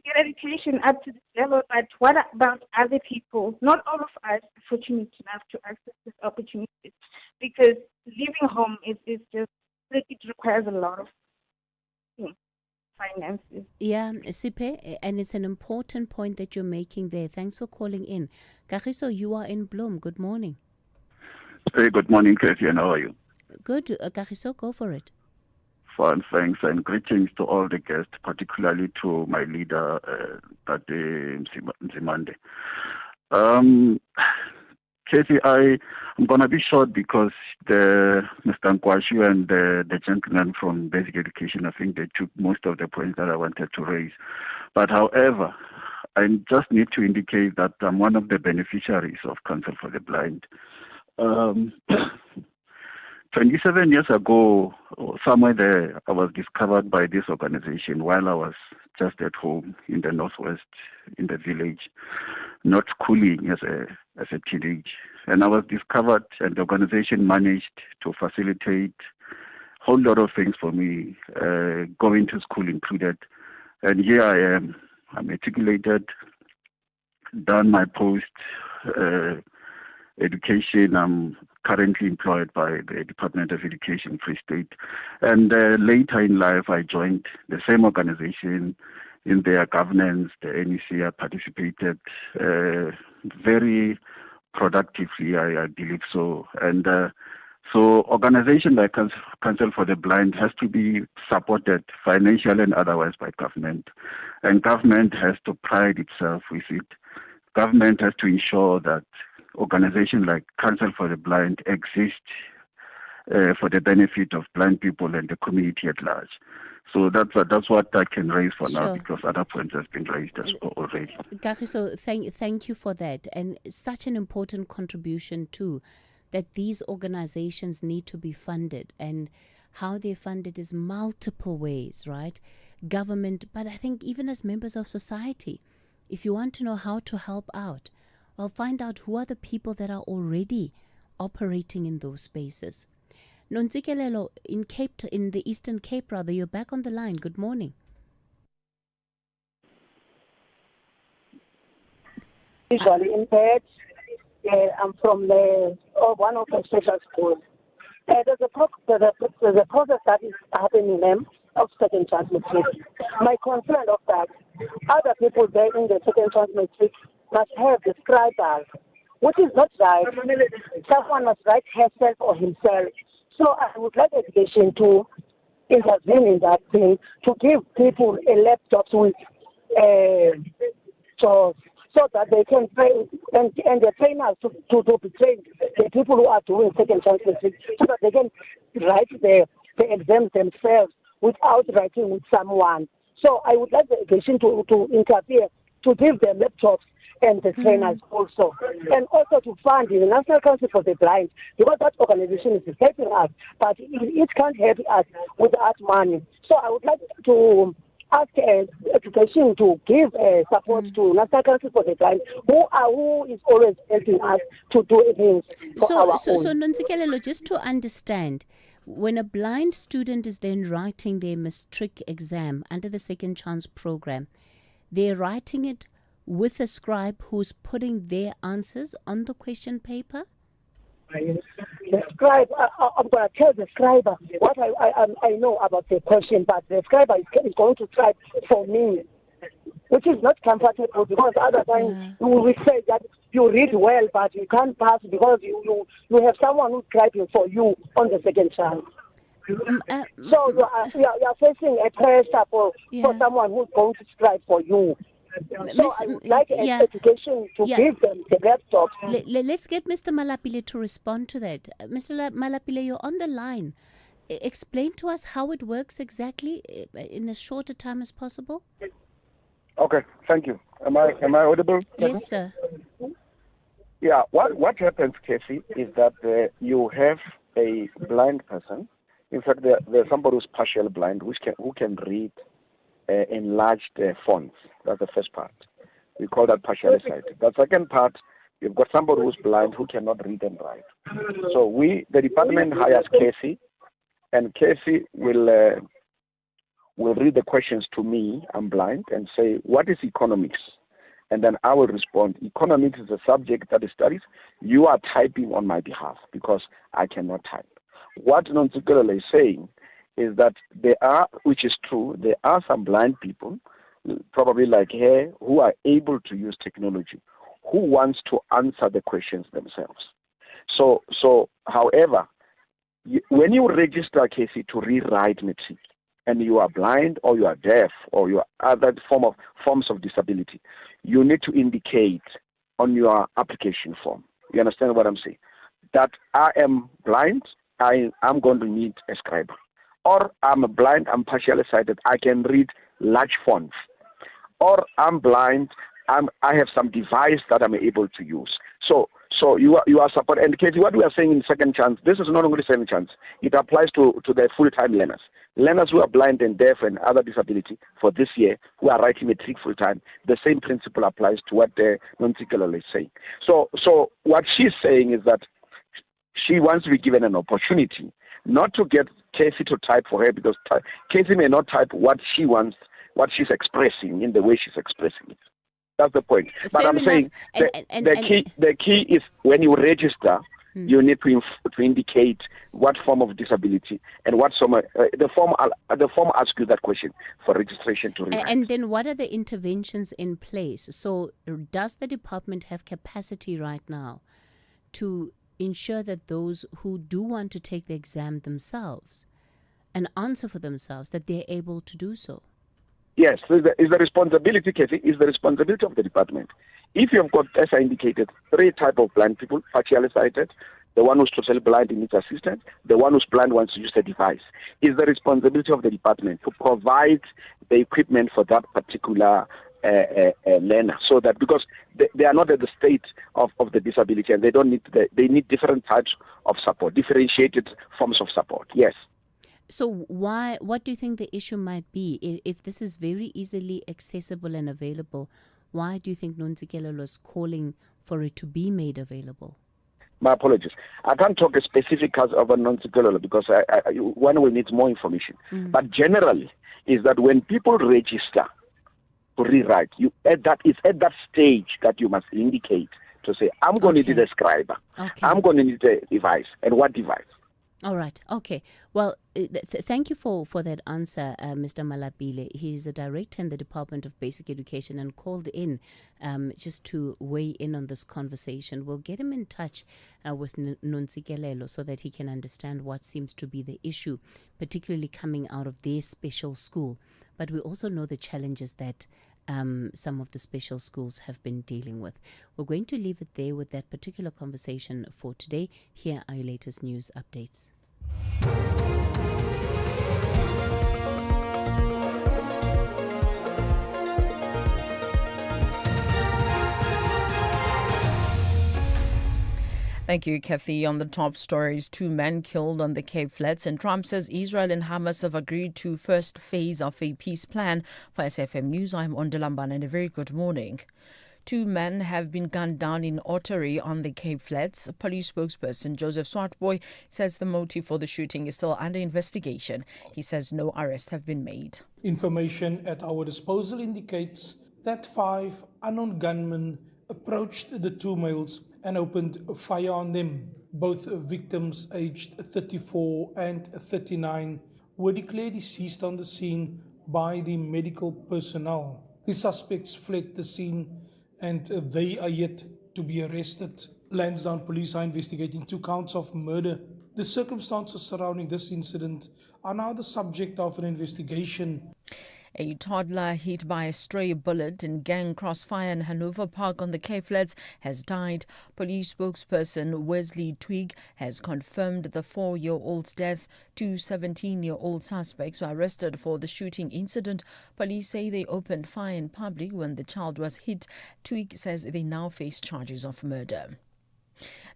get education up to this level, but what about other people? Not all of us are fortunate enough to access this opportunity because leaving home is just, it requires a lot of finances. Yeah, Sipe, and it's an important point that you're making there. Thanks for calling in. Kagiso, you are in Bloem. Good morning. Hey, good morning, Cathy, and how are you? Good. Kagiso, go for it. Fine, thanks, and greetings to all the guests, particularly to my leader, Tate Mzimande. Cathy, I'm going to be short because Mr. Nkwashu and the gentleman from Basic Education, I think they took most of the points that I wanted to raise. But however, I just need to indicate that I'm one of the beneficiaries of Council for the Blind. 27 years ago, somewhere there, I was discovered by this organization while I was just at home in the Northwest, in the village, not schooling as a teenage. And I was discovered, and the organization managed to facilitate a whole lot of things for me, going to school included. And here I am. I'm matriculated, done my post education. I'm currently employed by the Department of Education, Free State. And later in life, I joined the same organization in their governance, the NEC. I participated very productively, I believe so. And so organization like Council for the Blind has to be supported financially and otherwise by government. And government has to pride itself with it. Government has to ensure that organizations like Council for the Blind exist for the benefit of blind people and the community at large. So that's what I can raise for now, because other points have been raised already. Kagiso, thank you for that. And such an important contribution too, that these organizations need to be funded, and how they're funded is multiple ways, right? Government, but I think even as members of society, if you want to know how to help out, well, find out who are the people that are already operating in those spaces. Nontsikelelo in the Eastern Cape, rather, you're back on the line. Good morning. Visually impaired. I'm from one of the special schools. There's a process that is happening of second chance matric. My concern of that, other people there in the second chance matric must have the scribers, which is not right. Someone must write herself or himself. So I would like education to intervene in that thing, to give people a laptop with so that they can train and the trainers to be trained, the people who are doing second chance matric, so that they can write the exams themselves without writing with someone. So I would like the education to interfere, to give them laptops and the trainers also. And also to fund the National Council for the Blind, because that organization is helping us, but it can't help us without money. So I would like to ask education to give support to National Council for the Blind, who is always helping us to do things for our own. So Nontsikelelo, just to understand, when a blind student is then writing their matric exam under the Second Chance program, they're writing it with a scribe who's putting their answers on the question paper? The scribe, I'm going to tell the scribe what I know about the question, but the scribe is going to try for me, which is not comfortable, because other times you will say that you read well, but you can't pass because you have someone who's scribing for you on the second chance. So you are facing a pressure for someone who's going to scribe for you. So I would like education to give them the laptop. Let's get Mr. Malapile to respond to that. Mr. Malapile, you're on the line. Explain to us how it works exactly in as short a time as possible. Okay, thank you. Am I audible? Yes, sir. Yeah, what happens, Cathy, is that you have a blind person. In fact, there's somebody who's partially blind who can read enlarged fonts. That's the first part. We call that partially sighted. The second part, you've got somebody who's blind who cannot read and write. So the department hires Cathy, and Cathy will read the questions to me, I'm blind, and say, what is economics? And then I will respond, economics is a subject that is studies. You are typing on my behalf because I cannot type. What Nontsikelelo is saying is that there are, which is true, there are some blind people, probably like her, who are able to use technology, who wants to answer the questions themselves. So however, when you register, Cathy, to rewrite matric, and you are blind or you are deaf or you are other forms of disability, you need to indicate on your application form. You understand what I'm saying? That I am blind, I'm going to need a scribe. Or I'm blind, I'm partially sighted, I can read large fonts. Or I'm blind, I have some device that I'm able to use. So you are support. And Katie, what we are saying in second chance, this is not only second chance. It applies to the full-time learners. Learners who are blind and deaf and other disability for this year who are writing matric full-time. The same principle applies to what Nontsikelelo is saying. So what she's saying is that she wants to be given an opportunity not to get Cathy to type for her, because Cathy may not type what she wants, what she's expressing in the way she's expressing it. That's the point. But Fair I'm enough. saying the key is when you register, you need to indicate what form of disability and what the form asks you that question for registration to rewrite. And then what are the interventions in place? So does the department have capacity right now to ensure that those who do want to take the exam themselves and answer for themselves, that they're able to do so? Yes, is the responsibility, Kathy, is the responsibility of the department. If you've got, as I indicated, 3 types of blind people, partially sighted, the one who's totally blind and needs assistance, the one who's blind wants to use the device, is the responsibility of the department to provide the equipment for that particular learner, so that because they are not at the state of the disability and they don't need they need different types of support, differentiated forms of support. Yes. So what do you think the issue might be? If this is very easily accessible and available, why do you think Nontsikelelo is calling for it to be made available? My apologies. I can't talk a specific case of a Nontsikelelo because one will need more information. But generally, is that when people register to rewrite, it's at that stage that you must indicate to say, I'm going to need a scriber. I'm going to need a device. And what device? All right. Okay. Well, thank you for that answer, Mr. Malapile. He's the director in the Department of Basic Education and called in just to weigh in on this conversation. We'll get him in touch with Nontsikelelo so that he can understand what seems to be the issue, particularly coming out of their special school. But we also know the challenges that some of the special schools have been dealing with. We're going to leave it there with that particular conversation for today. Here are your latest news updates. Thank you, Cathy. On the top stories, 2 men killed on the Cape Flats, and Trump says Israel and Hamas have agreed to first phase of a peace plan. For SFM News, I'm Ondalambana, and a very good morning. 2 men have been gunned down in Ottery on the Cape Flats. Police spokesperson Joseph Swartboy says the motive for the shooting is still under investigation. He says no arrests have been made. Information at our disposal indicates that 5 unknown gunmen approached the 2 males and opened fire on them. Both victims, aged 34 and 39, were declared deceased on the scene by the medical personnel. The suspects fled the scene and they are yet to be arrested. Lansdowne police are investigating 2 counts of murder. The circumstances surrounding this incident are now the subject of an investigation. A toddler hit by a stray bullet in gang crossfire in Hanover Park on the Cape Flats has died. Police spokesperson Wesley Twig has confirmed the 4-year-old's death. 2 17-year-old suspects were arrested for the shooting incident. Police say they opened fire in public when the child was hit. Twig says they now face charges of murder.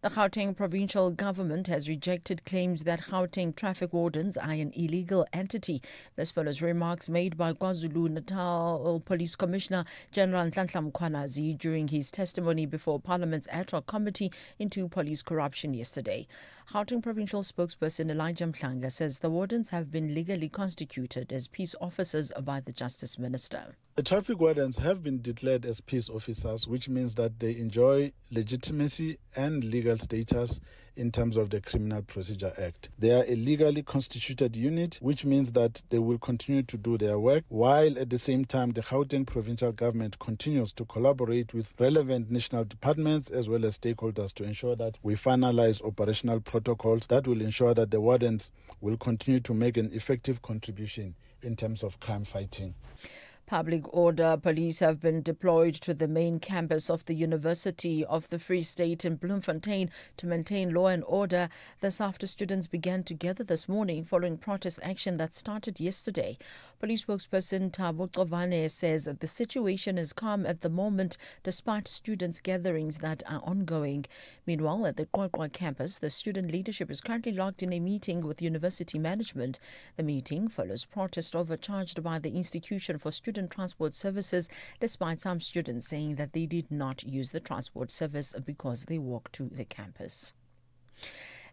The Gauteng provincial government has rejected claims that Gauteng traffic wardens are an illegal entity. This follows remarks made by KwaZulu-Natal Police Commissioner General Nhlanhla Mkhwanazi during his testimony before Parliament's ad hoc committee into police corruption yesterday. Gauteng provincial spokesperson Elijah Mhlanga says the wardens have been legally constituted as peace officers by the Justice Minister. The traffic wardens have been declared as peace officers, which means that they enjoy legitimacy and legal status in terms of the Criminal Procedure Act. They are a legally constituted unit, which means that they will continue to do their work, while at the same time the Gauteng provincial government continues to collaborate with relevant national departments as well as stakeholders to ensure that we finalize operational protocols that will ensure that the wardens will continue to make an effective contribution in terms of crime fighting. Public order police have been deployed to the main campus of the University of the Free State in Bloemfontein to maintain law and order. This after students began to gather this morning following protest action that started yesterday. Police spokesperson Thabo Qovane says that the situation is calm at the moment despite students' gatherings that are ongoing. Meanwhile, at the Qwaqwa campus, the student leadership is currently locked in a meeting with university management. The meeting follows protest overcharged by the Institution for Student Transport Services, despite some students saying that they did not use the transport service because they walked to the campus.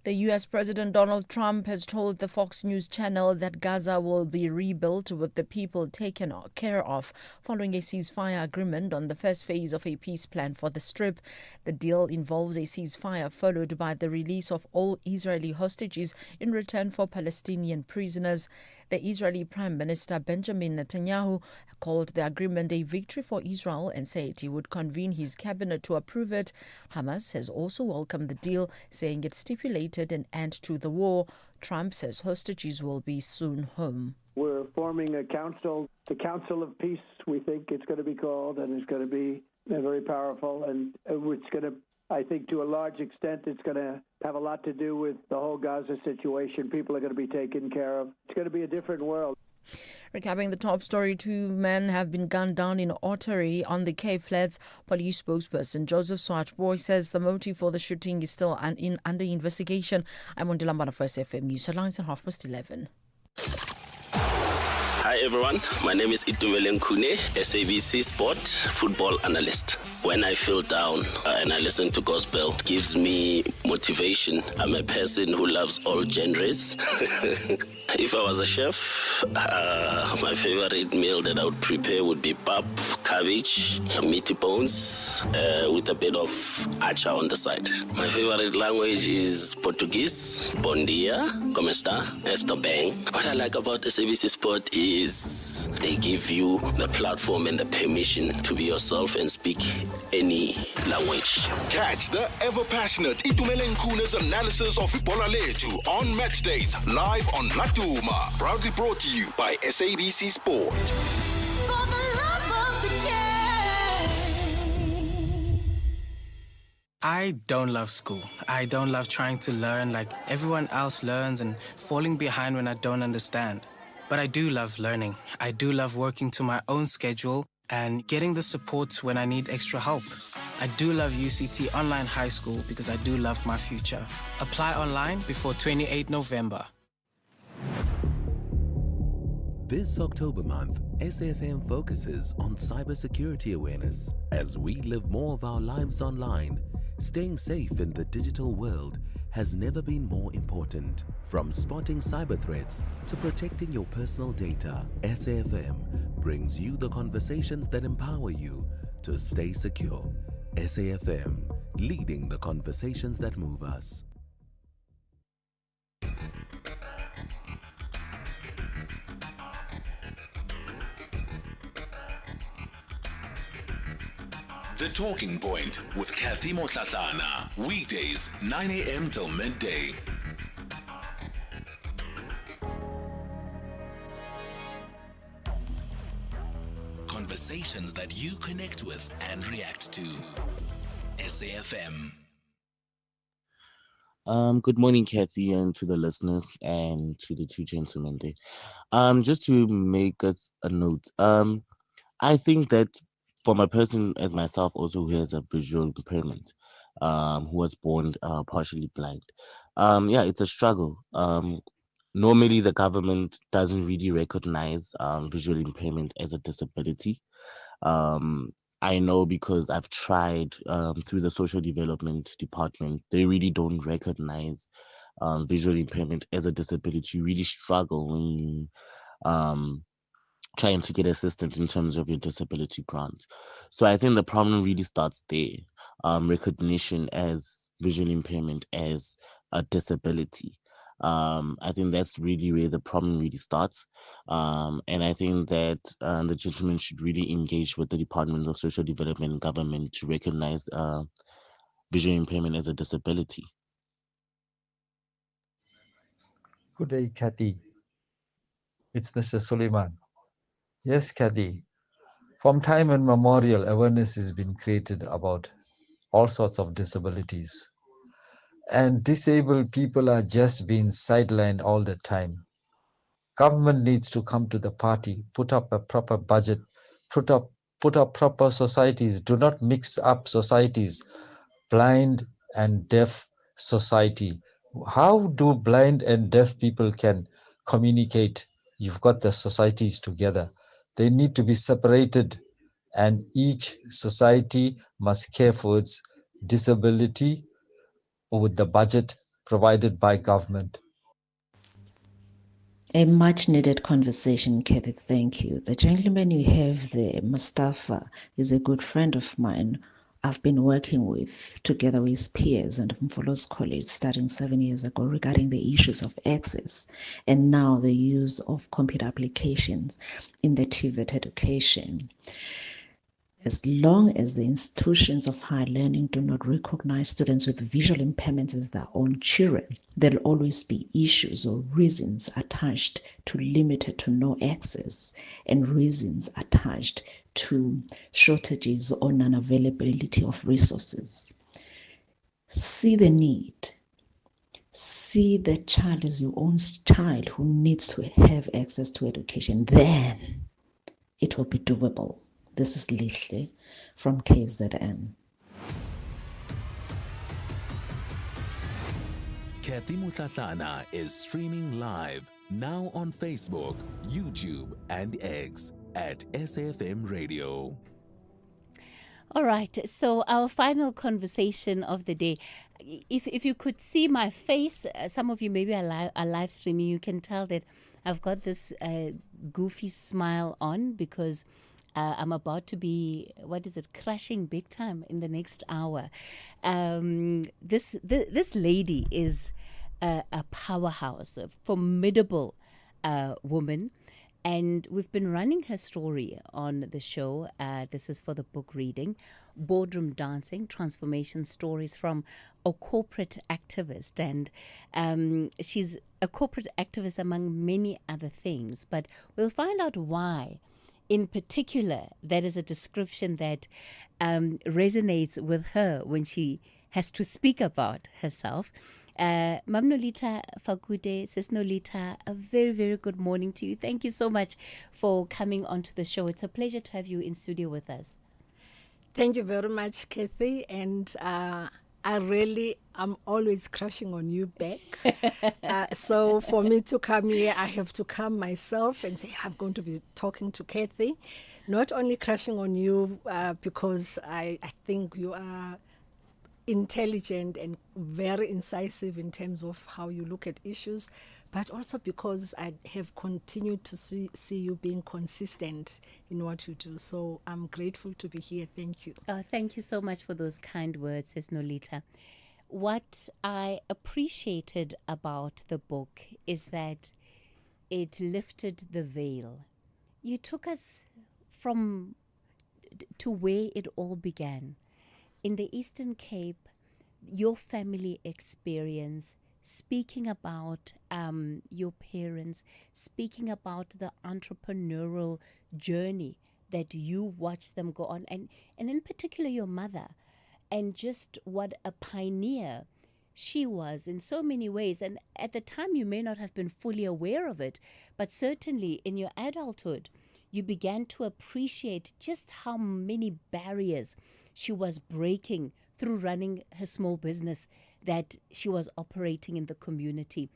The U.S. President Donald Trump has told the Fox News channel that Gaza will be rebuilt with the people taken care of following a ceasefire agreement on the first phase of a peace plan for the Strip. The deal involves a ceasefire followed by the release of all Israeli hostages in return for Palestinian prisoners. The Israeli Prime Minister Benjamin Netanyahu called the agreement a victory for Israel and said he would convene his cabinet to approve it. Hamas has also welcomed the deal, saying it stipulated an end to the war. Trump says hostages will be soon home. We're forming a council, the Council of Peace, we think it's going to be called, and it's going to be very powerful, and it's going to, I think to a large extent, it's going to have a lot to do with the whole Gaza situation. People are going to be taken care of. It's going to be a different world. Recapping the top story, 2 men have been gunned down in Ottery on the Cape Flats. Police spokesperson Joseph Swartboy says the motive for the shooting is still under investigation. I'm on Dilambana for SFM News Headlines at 11:30. Hi everyone, my name is Itumele Nkune, SABC Sport football analyst. When I feel down and I listen to gospel, it gives me motivation. I'm a person who loves all genres. If I was a chef, my favorite meal that I would prepare would be pap, cabbage, meaty bones, with a bit of acha on the side. My favorite language is Portuguese. Bom dia, como está? Estou bem. What I like about SABC Sport is they give you the platform and the permission to be yourself and speak any language. Catch the ever-passionate Itumele Nkune's analysis of Bola Leju on match days, live on Latuma. Proudly brought to you by SABC Sport. I don't love school. I don't love trying to learn like everyone else learns and falling behind when I don't understand. But I do love learning. I do love working to my own schedule and getting the support when I need extra help. I do love UCT Online High School because I do love my future. Apply online before 28 November. This October month, SAFM focuses on cybersecurity awareness. As we live more of our lives online, staying safe in the digital world has never been more important. From spotting cyber threats to protecting your personal data, SAFM brings you the conversations that empower you to stay secure. SAFM, leading the conversations that move us. The Talking Point with Cathy Mohlahlana. Weekdays, 9 a.m. till midday. Conversations that you connect with and react to. SAFM. Good morning, Cathy, and to the listeners and to the two gentlemen there. Just to make us a note, I think that for my person as myself also who has a visual impairment, who was born partially blind, it's a struggle. Normally the government doesn't really recognize visual impairment as a disability. I know because I've tried through the social development department, they really don't recognize visual impairment as a disability. You really struggle when you trying to get assistance in terms of your disability grant. So I think the problem really starts there. Recognition as visual impairment as a disability. I think that's really where the problem really starts. And I think that the gentleman should really engage with the Department of Social Development and Government to recognize visual impairment as a disability. Good day, Cathy. It's Mr. Suleiman. Yes, Cathy. From time immemorial, awareness has been created about all sorts of disabilities. And disabled people are just being sidelined all the time. Government needs to come to the party, put up a proper budget, put up proper societies. Do not mix up societies, blind and deaf society. How do blind and deaf people can communicate? You've got the societies together. They need to be separated, and each society must care for its disability with the budget provided by government. A much needed conversation, Cathy. Thank you. The gentleman you have there, Mustafa, is a good friend of mine. I've been working with together with his peers and Mfolo's College starting 7 years ago regarding the issues of access and now the use of computer applications in the TVET education. As long as the institutions of higher learning do not recognize students with visual impairments as their own children, there will always be issues or reasons attached to limited to no access and reasons attached to shortages or non-availability of resources. See the need. See the child as your own child who needs to have access to education. Then it will be doable. This is Lihle from KZN. Cathy Mohlahlana is streaming live now on Facebook, YouTube, and X at SAFM Radio. All right, so our final conversation of the day. If you could see my face, some of you maybe are live streaming, you can tell that I've got this goofy smile on because I'm about to be, crashing big time in the next hour. This lady is a powerhouse, a formidable woman. And we've been running her story on the show. This is for the book reading, Boardroom Dancing, Transformation Stories from a Corporate Activist. And she's a corporate activist among many other things. But we'll find out why. In particular, that is a description that resonates with her when she has to speak about herself. Mam Nolita Fakude, Sis Nolita, a very, very good morning to you. Thank you so much for coming onto the show. It's a pleasure to have you in studio with us. Thank you very much, Cathy. And I'm always crushing on you back. So for me to come here, I have to come myself and say, I'm going to be talking to Cathy. Not only crushing on you because I think you are intelligent and very incisive in terms of how you look at issues, but also because I have continued to see you being consistent in what you do. So I'm grateful to be here. Thank you. Thank you so much for those kind words, says Nolita. What I appreciated about the book is that it lifted the veil. You took us to where it all began. In the Eastern Cape, your family experience, speaking about your parents, speaking about the entrepreneurial journey that you watched them go on, and in particular your mother, and just what a pioneer she was in so many ways. And at the time you may not have been fully aware of it, but certainly in your adulthood, you began to appreciate just how many barriers she was breaking through running her small business that she was operating in the community.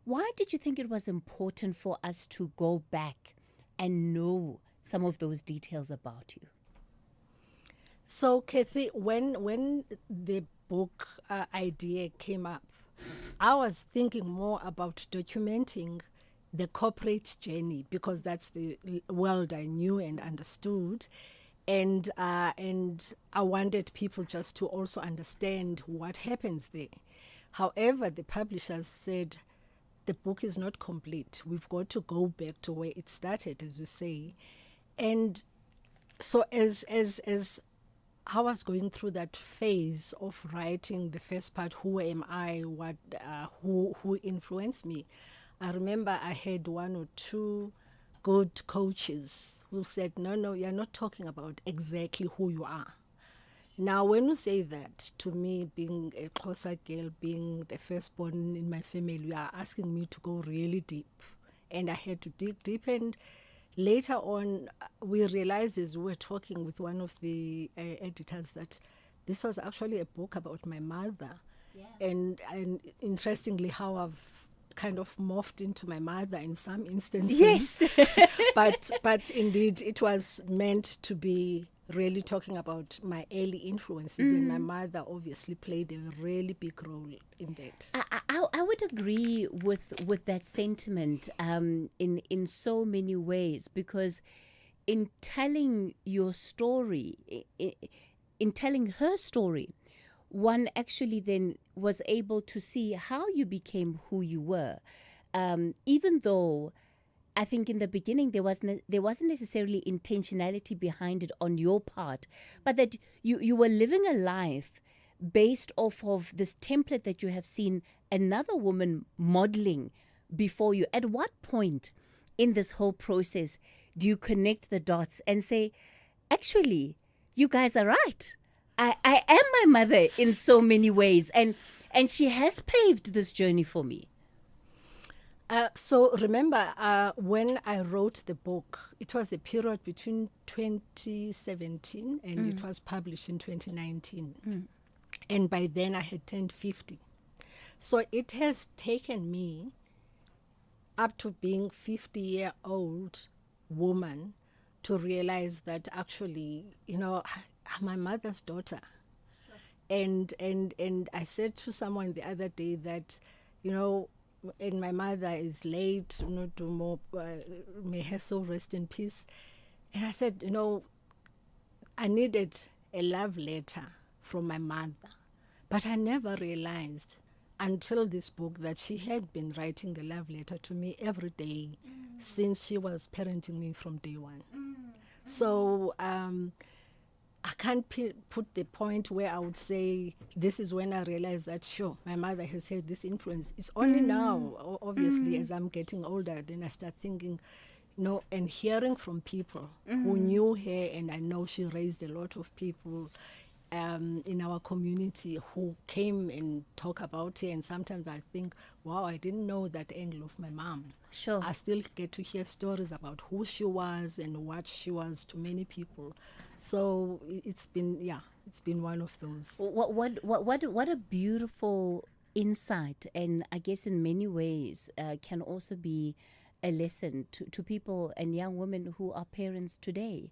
Why did you think it was important for us to go back and know some of those details about you? So, Cathy, when the book idea came up, I was thinking more about documenting the corporate journey because that's the world I knew and understood. And I wanted people just to also understand what happens there. However, the publishers said the book is not complete. We've got to go back to where it started, as you say. And so as I was going through that phase of writing the first part, who am I, who influenced me, I remember I had one or two good coaches who said, no, you're not talking about exactly who you are. Now, when you say that to me, being a Xhosa girl, being the firstborn in my family, you are asking me to go really deep. And I had to dig deep. And later on, we realized as we were talking with one of the editors that this was actually a book about my mother. Yeah. And interestingly, how I've kind of morphed into my mother in some instances. Yes. but indeed, it was meant to be really talking about my early influences, and my mother obviously played a really big role in that. I would agree with that sentiment in so many ways, because in telling your story, in telling her story, one actually then was able to see how you became who you were, even though I think in the beginning there wasn't necessarily intentionality behind it on your part, but that you were living a life based off of this template that you have seen another woman modeling before you. At what point in this whole process do you connect the dots and say, actually, you guys are right. I am my mother in so many ways, and she has paved this journey for me. So remember, when I wrote the book, it was a period between 2017 and it was published in 2019. And by then I had turned 50. So it has taken me up to being 50-year-old woman to realize that actually, I'm my mother's daughter. Sure. And I said to someone the other day that, and my mother is late, may her soul rest in peace. And I said, I needed a love letter from my mother, but I never realized until this book that she had been writing the love letter to me every day since she was parenting me from day one. So I can't put the point where I would say this is when I realized that, sure, my mother has had this influence. It's only now, obviously, as I'm getting older, then I start thinking, and hearing from people who knew her, and I know she raised a lot of people in our community who came and talk about her, and sometimes I think, wow, I didn't know that angle of my mom. Sure. I still get to hear stories about who she was and what she was to many people. So it's been one of those. What a beautiful insight, and I guess in many ways can also be a lesson to people and young women who are parents today,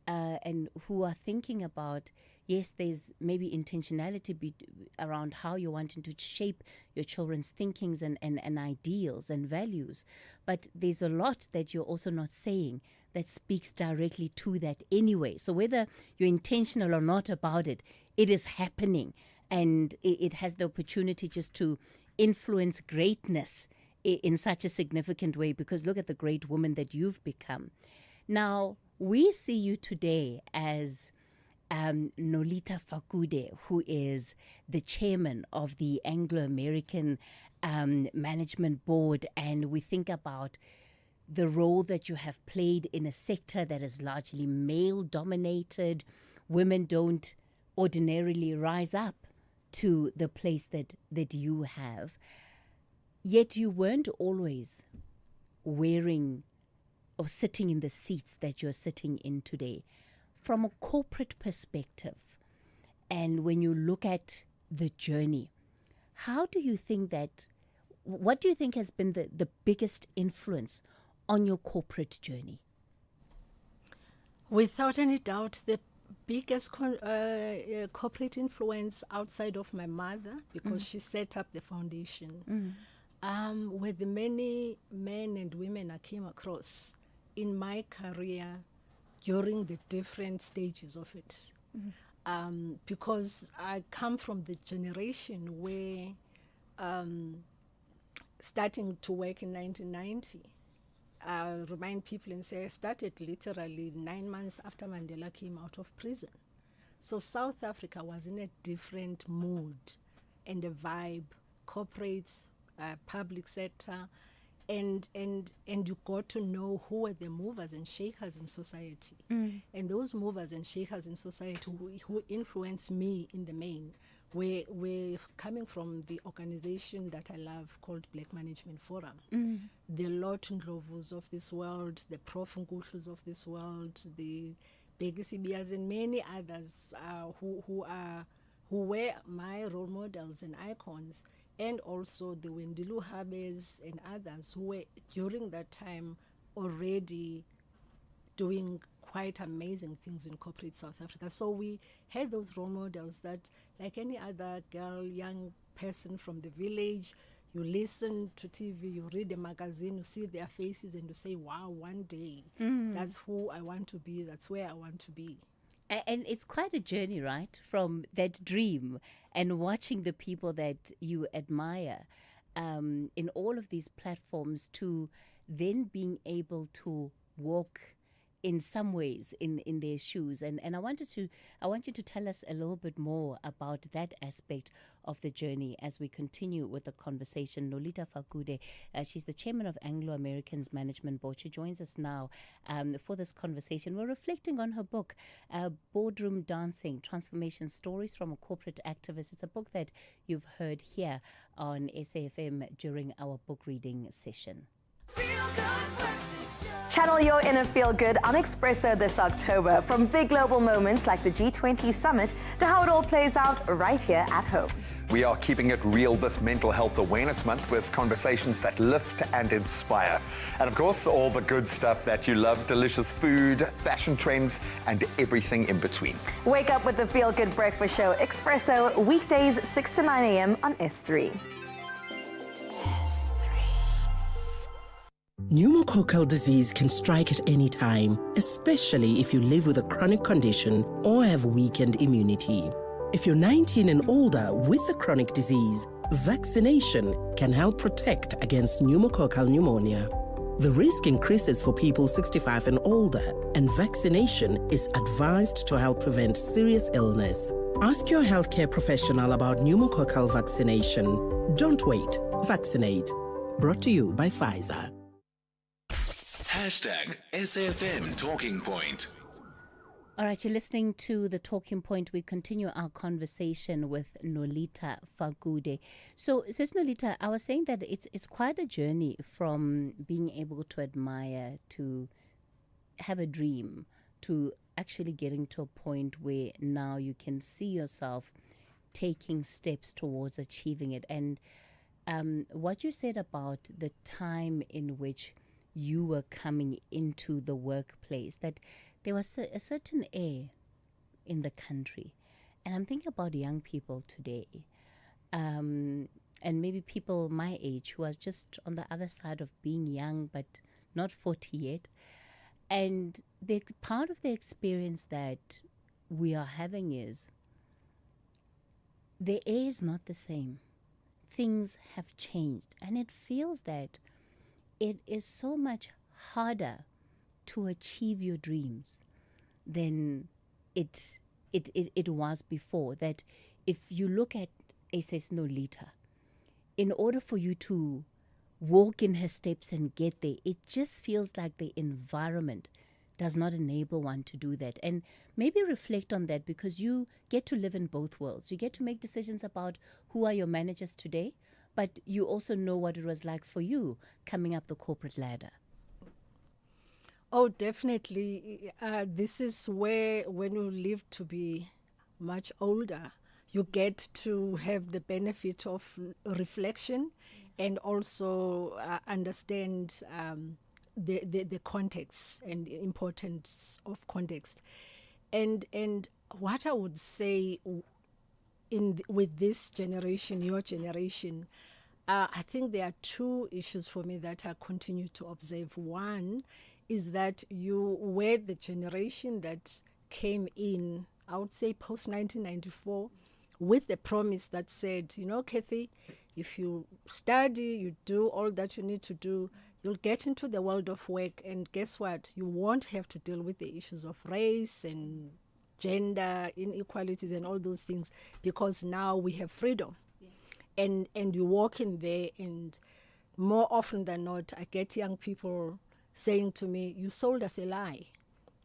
and who are thinking about, yes, there's maybe intentionality around how you're wanting to shape your children's thinkings and ideals and values, but there's a lot that you're also not saying that speaks directly to that anyway. So whether you're intentional or not about it, it is happening, and it has the opportunity just to influence greatness in such a significant way, because look at the great woman that you've become. Now, we see you today as Nolita Fakude, who is the chairman of the Anglo-American Management Board, and we think about the role that you have played in a sector that is largely male-dominated. Women don't ordinarily rise up to the place that you have. Yet you weren't always wearing or sitting in the seats that you're sitting in today. From a corporate perspective, and when you look at the journey, what do you think has been the biggest influence on your corporate journey? Without any doubt, the biggest corporate influence outside of my mother, because she set up the foundation, were the many men and women I came across in my career during the different stages of it. Because I come from the generation where, starting to work in 1990, I remind people and say I started literally 9 months after Mandela came out of prison. So South Africa was in a different mood and a vibe. Corporates, public sector, and you got to know who were the movers and shakers in society. And those movers and shakers in society who influenced me in the main were coming from the organization that I love called Black Management Forum. The Lot Ndlovus of this world, the Prof Nkuhlus of this world, the Bheki Sibias and many others who were my role models and icons, and also the Wendilu Habes and others who were during that time already doing quite amazing things in corporate South Africa. So we had those role models that, like any other girl, young person from the village, you listen to TV, you read a magazine, you see their faces, and you say, wow, one day, that's who I want to be, that's where I want to be. And it's quite a journey, right? From that dream and watching the people that you admire in all of these platforms to then being able to walk in some ways in their shoes. And I want you to tell us a little bit more about that aspect of the journey as we continue with the conversation. Nolita Fakude, she's the chairman of Anglo-Americans Management Board. She joins us now for this conversation. We're reflecting on her book, Boardroom Dancing, Transformation Stories from a Corporate Activist. It's a book that you've heard here on SAFM during our book reading session. Channel your inner feel-good on Expresso this October, from big global moments like the G20 summit to how it all plays out right here at home. We are keeping it real this Mental Health Awareness Month with conversations that lift and inspire. And of course, all the good stuff that you love, delicious food, fashion trends, and everything in between. Wake up with the Feel Good Breakfast Show, Expresso, weekdays 6 to 9 a.m. on S3. Pneumococcal disease can strike at any time, especially if you live with a chronic condition or have weakened immunity. If you're 19 and older with the chronic disease, vaccination can help protect against pneumococcal pneumonia. The risk increases for people 65 and older, and vaccination is advised to help prevent serious illness. Ask your healthcare professional about pneumococcal vaccination. Don't wait. Vaccinate. Brought to you by Pfizer. Hashtag SAFM Talking Point. All right, you're listening to The Talking Point. We continue our conversation with Nolita Fakude. So, says Nolita, I was saying that it's quite a journey from being able to admire, to have a dream, to actually getting to a point where now you can see yourself taking steps towards achieving it. And what you said about the time in which you were coming into the workplace, that there was a certain air in the country. And I'm thinking about young people today, and maybe people my age who are just on the other side of being young but not 40 yet. And part of the experience that we are having is the air is not the same. Things have changed, and it feels that it is so much harder to achieve your dreams than it was before. That if you look at SS Nolita, in order for you to walk in her steps and get there, it just feels like the environment does not enable one to do that. And maybe reflect on that, because you get to live in both worlds. You get to make decisions about who are your managers today, but you also know what it was like for you coming up the corporate ladder. Oh, definitely. This is where, when you live to be much older, you get to have the benefit of reflection and also understand the context and the importance of context. And what I would say with this generation, your generation, I think there are two issues for me that I continue to observe. One is that you were the generation that came in, I would say, post-1994, with the promise that said, you know, Cathy, if you study, you do all that you need to do, you'll get into the world of work, and guess what? You won't have to deal with the issues of race and gender inequalities and all those things, because now we have freedom. Yeah. And you walk in there and more often than not, I get young people saying to me, you sold us a lie.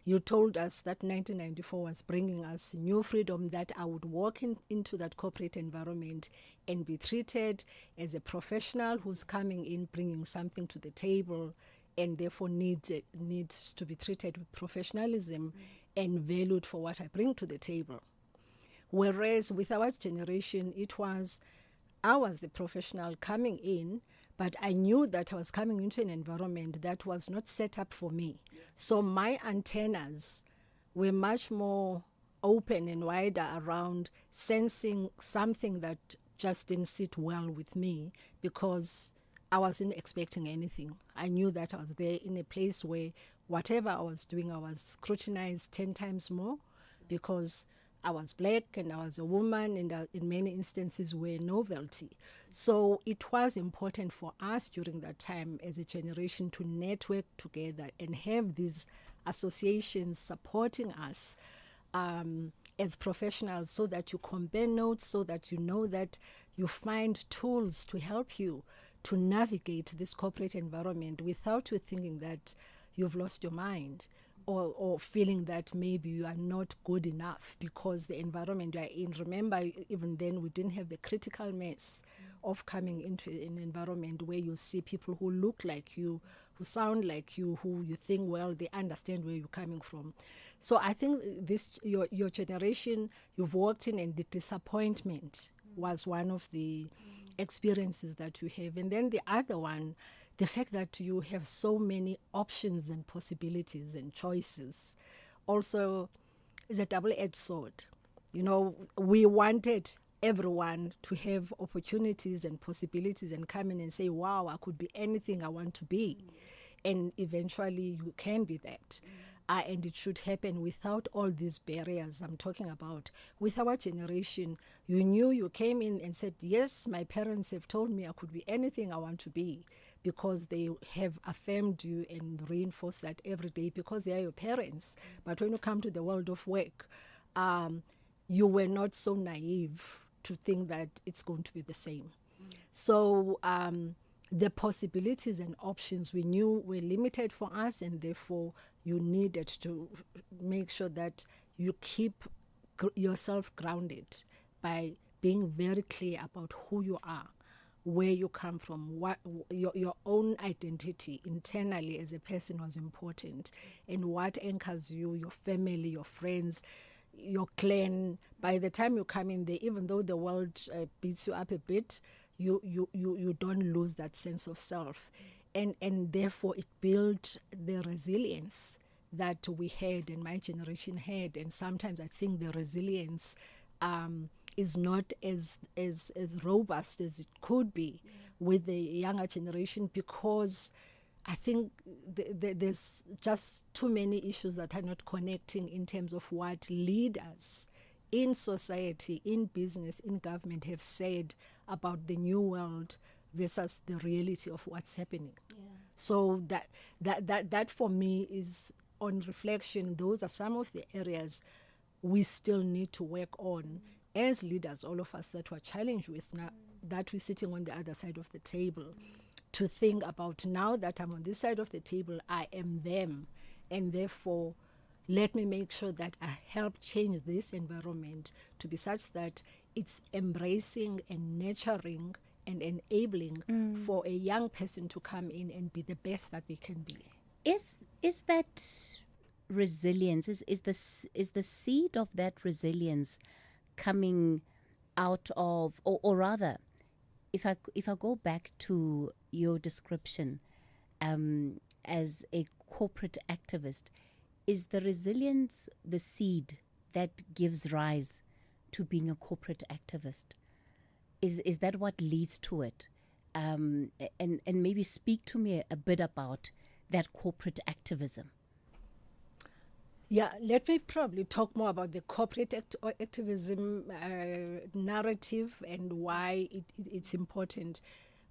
You told us that 1994 was bringing us new freedom, that I would walk into that corporate environment and be treated as a professional who's coming in, bringing something to the table, and therefore needs to be treated with professionalism and valued for what I bring to the table. Whereas with our generation, I was the professional coming in, but I knew that I was coming into an environment that was not set up for me. So my antennas were much more open and wider around sensing something that just didn't sit well with me, because I wasn't expecting anything. I knew that I was there in a place where whatever I was doing, I was scrutinized 10 times more, because I was black and I was a woman, and in many instances were a novelty. So it was important for us during that time as a generation to network together and have these associations supporting us as professionals, so that you compare notes, so that you know that you find tools to help you to navigate this corporate environment without you thinking that you've lost your mind, or feeling that maybe you are not good enough because the environment you are in. Remember, even then we didn't have the critical mass of coming into an environment where you see people who look like you, who sound like you, who you think, well, they understand where you're coming from. So I think your generation, you've walked in, and the disappointment was one of the experiences that you have. And then the other one, the fact that you have so many options and possibilities and choices also is a double-edged sword. You know, we wanted everyone to have opportunities and possibilities and come in and say, wow, I could be anything I want to be. And eventually you can be that. And it should happen without all these barriers I'm talking about. With our generation, you knew, you came in and said, yes, my parents have told me I could be anything I want to be, because they have affirmed you and reinforced that every day, because they are your parents. But when you come to the world of work, you were not so naive to think that it's going to be the same. So the possibilities and options we knew were limited for us, and therefore you needed to make sure that you keep yourself grounded by being very clear about who you are, where you come from, what your own identity internally as a person was important, and what anchors you, your family, your friends, your clan. By the time you come in there, even though the world beats you up a bit, you don't lose that sense of self. And therefore it built the resilience that we had and my generation had. And sometimes I think the resilience is not as robust as it could be with the younger generation, because I think there's just too many issues that are not connecting in terms of what leaders in society, in business, in government have said about the new world versus the reality of what's happening. So that for me is, on reflection, those are some of the areas we still need to work on as leaders, all of us that we're challenged with now, that we're sitting on the other side of the table, to think about, now that I'm on this side of the table, I am them, and therefore let me make sure that I help change this environment to be such that it's embracing and nurturing and enabling for a young person to come in and be the best that they can be. Is that resilience, is the seed of that resilience coming out of, or rather, if I go back to your description as a corporate activist, is the resilience the seed that gives rise to being a corporate activist? Is that what leads to it? And maybe speak to me a bit about that corporate activism. Yeah, let me probably talk more about the corporate activism narrative and why it's important.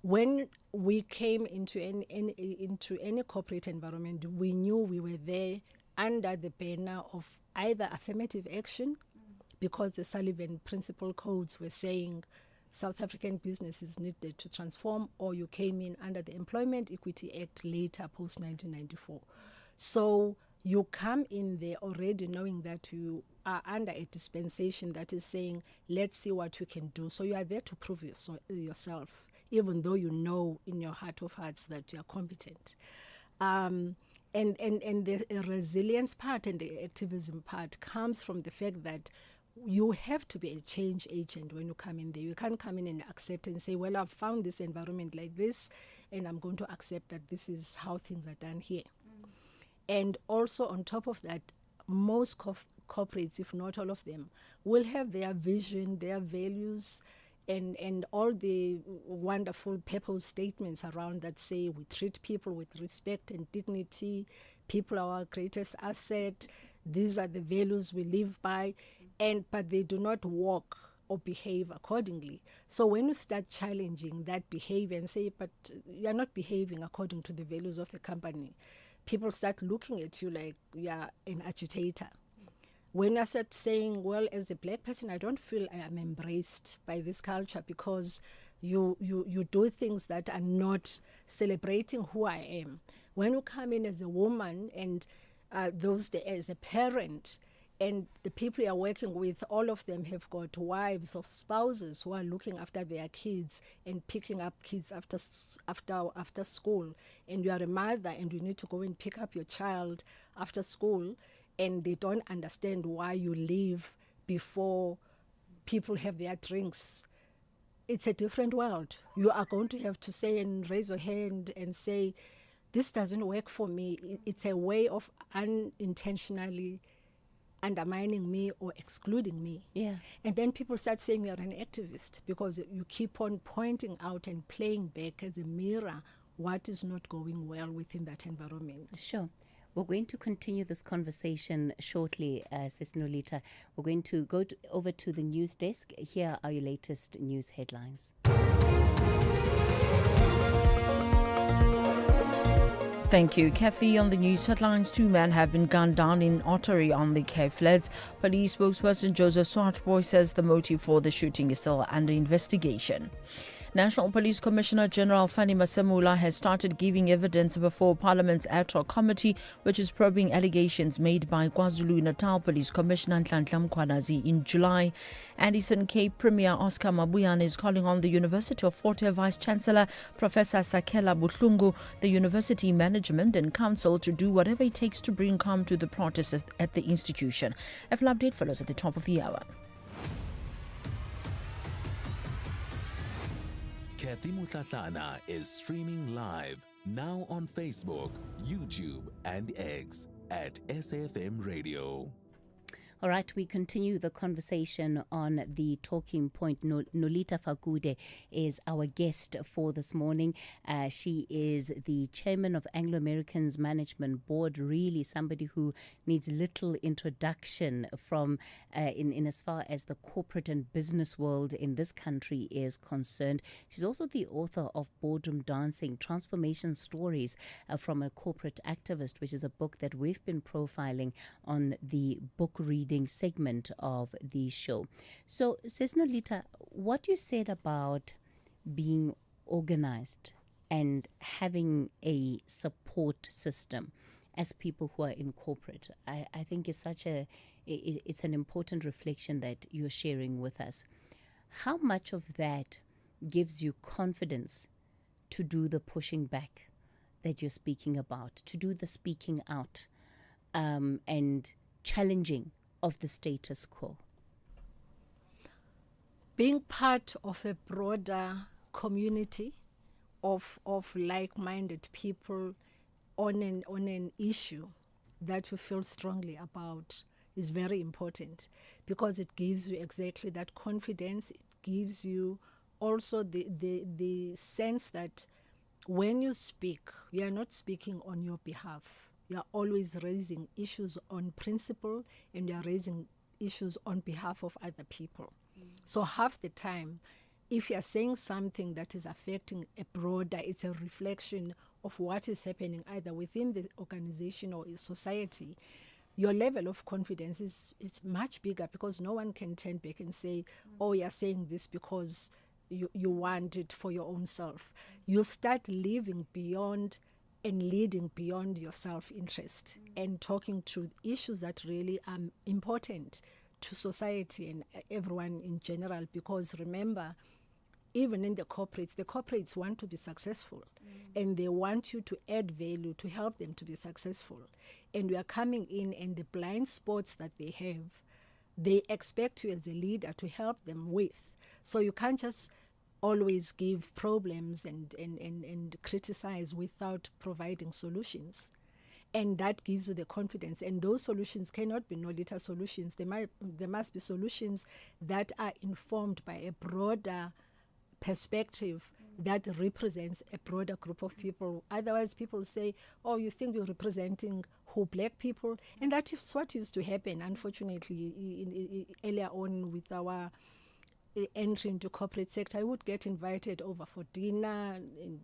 When we came into any corporate environment, we knew we were there under the banner of either affirmative action, because the Sullivan Principle Codes were saying South African businesses needed to transform, or you came in under the Employment Equity Act later, post 1994. So you come in there already knowing that you are under a dispensation that is saying, let's see what we can do. So you are there to prove yourself, even though you know in your heart of hearts that you are competent. And the resilience part and the activism part comes from the fact that you have to be a change agent when you come in there. You can't come in and accept and say, well, I've found this environment like this, and I'm going to accept that this is how things are done here. And also on top of that, most corporates, if not all of them, will have their vision, their values, and all the wonderful purpose statements around that say we treat people with respect and dignity, people are our greatest asset, these are the values we live by, but they do not walk or behave accordingly. So when you start challenging that behavior and say, but you're not behaving according to the values of the company, people start looking at you like you're an agitator. When I start saying, well, as a black person, I don't feel I am embraced by this culture because you do things that are not celebrating who I am. When you come in as a woman and as a parent, and the people you are working with, all of them have got wives or spouses who are looking after their kids and picking up kids after school, and you are a mother and you need to go and pick up your child after school, and they don't understand why you leave before people have their drinks. It's a different world. You are going to have to say and raise your hand and say, this doesn't work for me. It's a way of unintentionally undermining me or excluding me. Yeah. And then people start saying you're an activist because you keep on pointing out and playing back as a mirror what is not going well within that environment. Sure. We're going to continue this conversation shortly, Sis Nolita. We're going to go over to the news desk. Here are your latest news headlines. Thank you, Cathy. On the news headlines, 2 men have been gunned down in Ottery on the Cape Flats. Police spokesperson Joseph Swartboy says the motive for the shooting is still under investigation. National Police Commissioner General Cathy Mohlahlana has started giving evidence before Parliament's ad hoc committee, which is probing allegations made by KwaZulu-Natal Police Commissioner Nhlanhla Mkhwanazi in July. And Eastern Cape Premier Oscar Mabuyane is calling on the University of Fort Hare Vice-Chancellor Professor Sakela Buhlungu, the university management and council to do whatever it takes to bring calm to the protests at the institution. A full update follows at the top of the hour. Cathy Mohlahlana is streaming live now on Facebook, YouTube, and X at SAFM Radio. All right, we continue the conversation on the talking point. Nolita Fakude is our guest for this morning. She is the chairman of Anglo Americans Management Board, really somebody who needs little introduction from in as far as the corporate and business world in this country is concerned. She's also the author of Boardroom Dancing, Transformation Stories from a Corporate Activist, which is a book that we've been profiling on the book reading segment of the show. So, Sis Nolita, what you said about being organized and having a support system as people who are in corporate, I think is it's an important reflection that you're sharing with us. How much of that gives you confidence to do the pushing back that you're speaking about, to do the speaking out and challenging of the status quo? Being part of a broader community of like-minded people on an issue that you feel strongly about is very important, because it gives you exactly that confidence. It gives you also the sense that when you speak, you are not speaking on your behalf. You are always raising issues on principle, and you are raising issues on behalf of other people. So half the time, if you are saying something that is affecting a broader, it's a reflection of what is happening either within the organization or in society, your level of confidence is much bigger, because no one can turn back and say, oh, you're saying this because you want it for your own self. You start living beyond and leading beyond your self-interest and talking to issues that really are important to society and everyone in general. Because remember, even in the corporates want to be successful, and they want you to add value to help them to be successful. And we are coming in, and the blind spots that they have, they expect you as a leader to help them with. So you can't just always give problems and criticize without providing solutions. And that gives you the confidence. And those solutions cannot be no-litter solutions. There must be solutions that are informed by a broader perspective that represents a broader group of people. Otherwise, people say, oh, you think you're representing who? Black people? And that is what used to happen, unfortunately, earlier on with our entry into corporate sector. I would get invited over for dinner in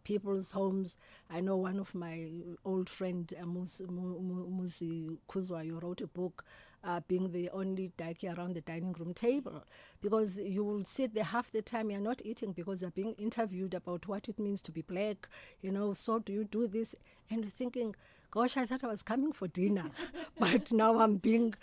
people's homes. I know one of my old friend, Musi Kuzwayo, wrote a book, being the only daki around the dining room table, because you will sit there half the time, you're not eating because you're being interviewed about what it means to be black, so do you do this? And you're thinking, gosh, I thought I was coming for dinner, but now I'm being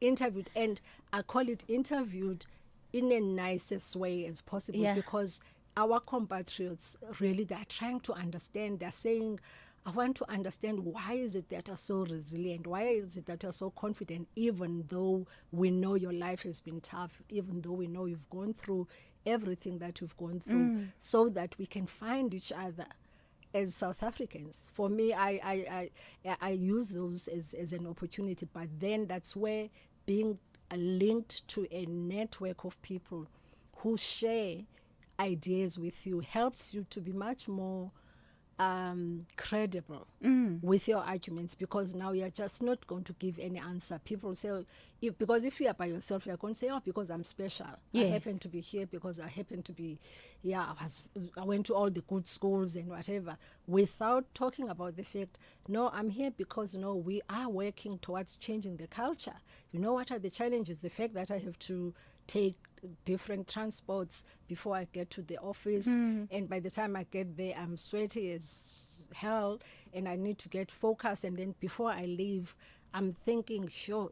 interviewed. And I call it interviewed in the nicest way as possible, because our compatriots, really, they're trying to understand. They're saying, I want to understand, why is it that you're so resilient? Why is it that you're so confident, even though we know your life has been tough, even though we know you've gone through everything that you've gone through, so that we can find each other as South Africans. For me, I use those as an opportunity, but then that's where being linked to a network of people who share ideas with you helps you to be much more credible with your arguments, because now you're just not going to give any answer. People say, because if you are by yourself, you're going to say, oh, because I'm special. Yes. I happen to be here because I happen to be, I went to all the good schools and whatever, without talking about the fact, no, I'm here because, we are working towards changing the culture. What are the challenges? The fact that I have to take different transports before I get to the office, and by the time I get there, I'm sweaty as hell, and I need to get focused. And then before I leave, I'm thinking, sure,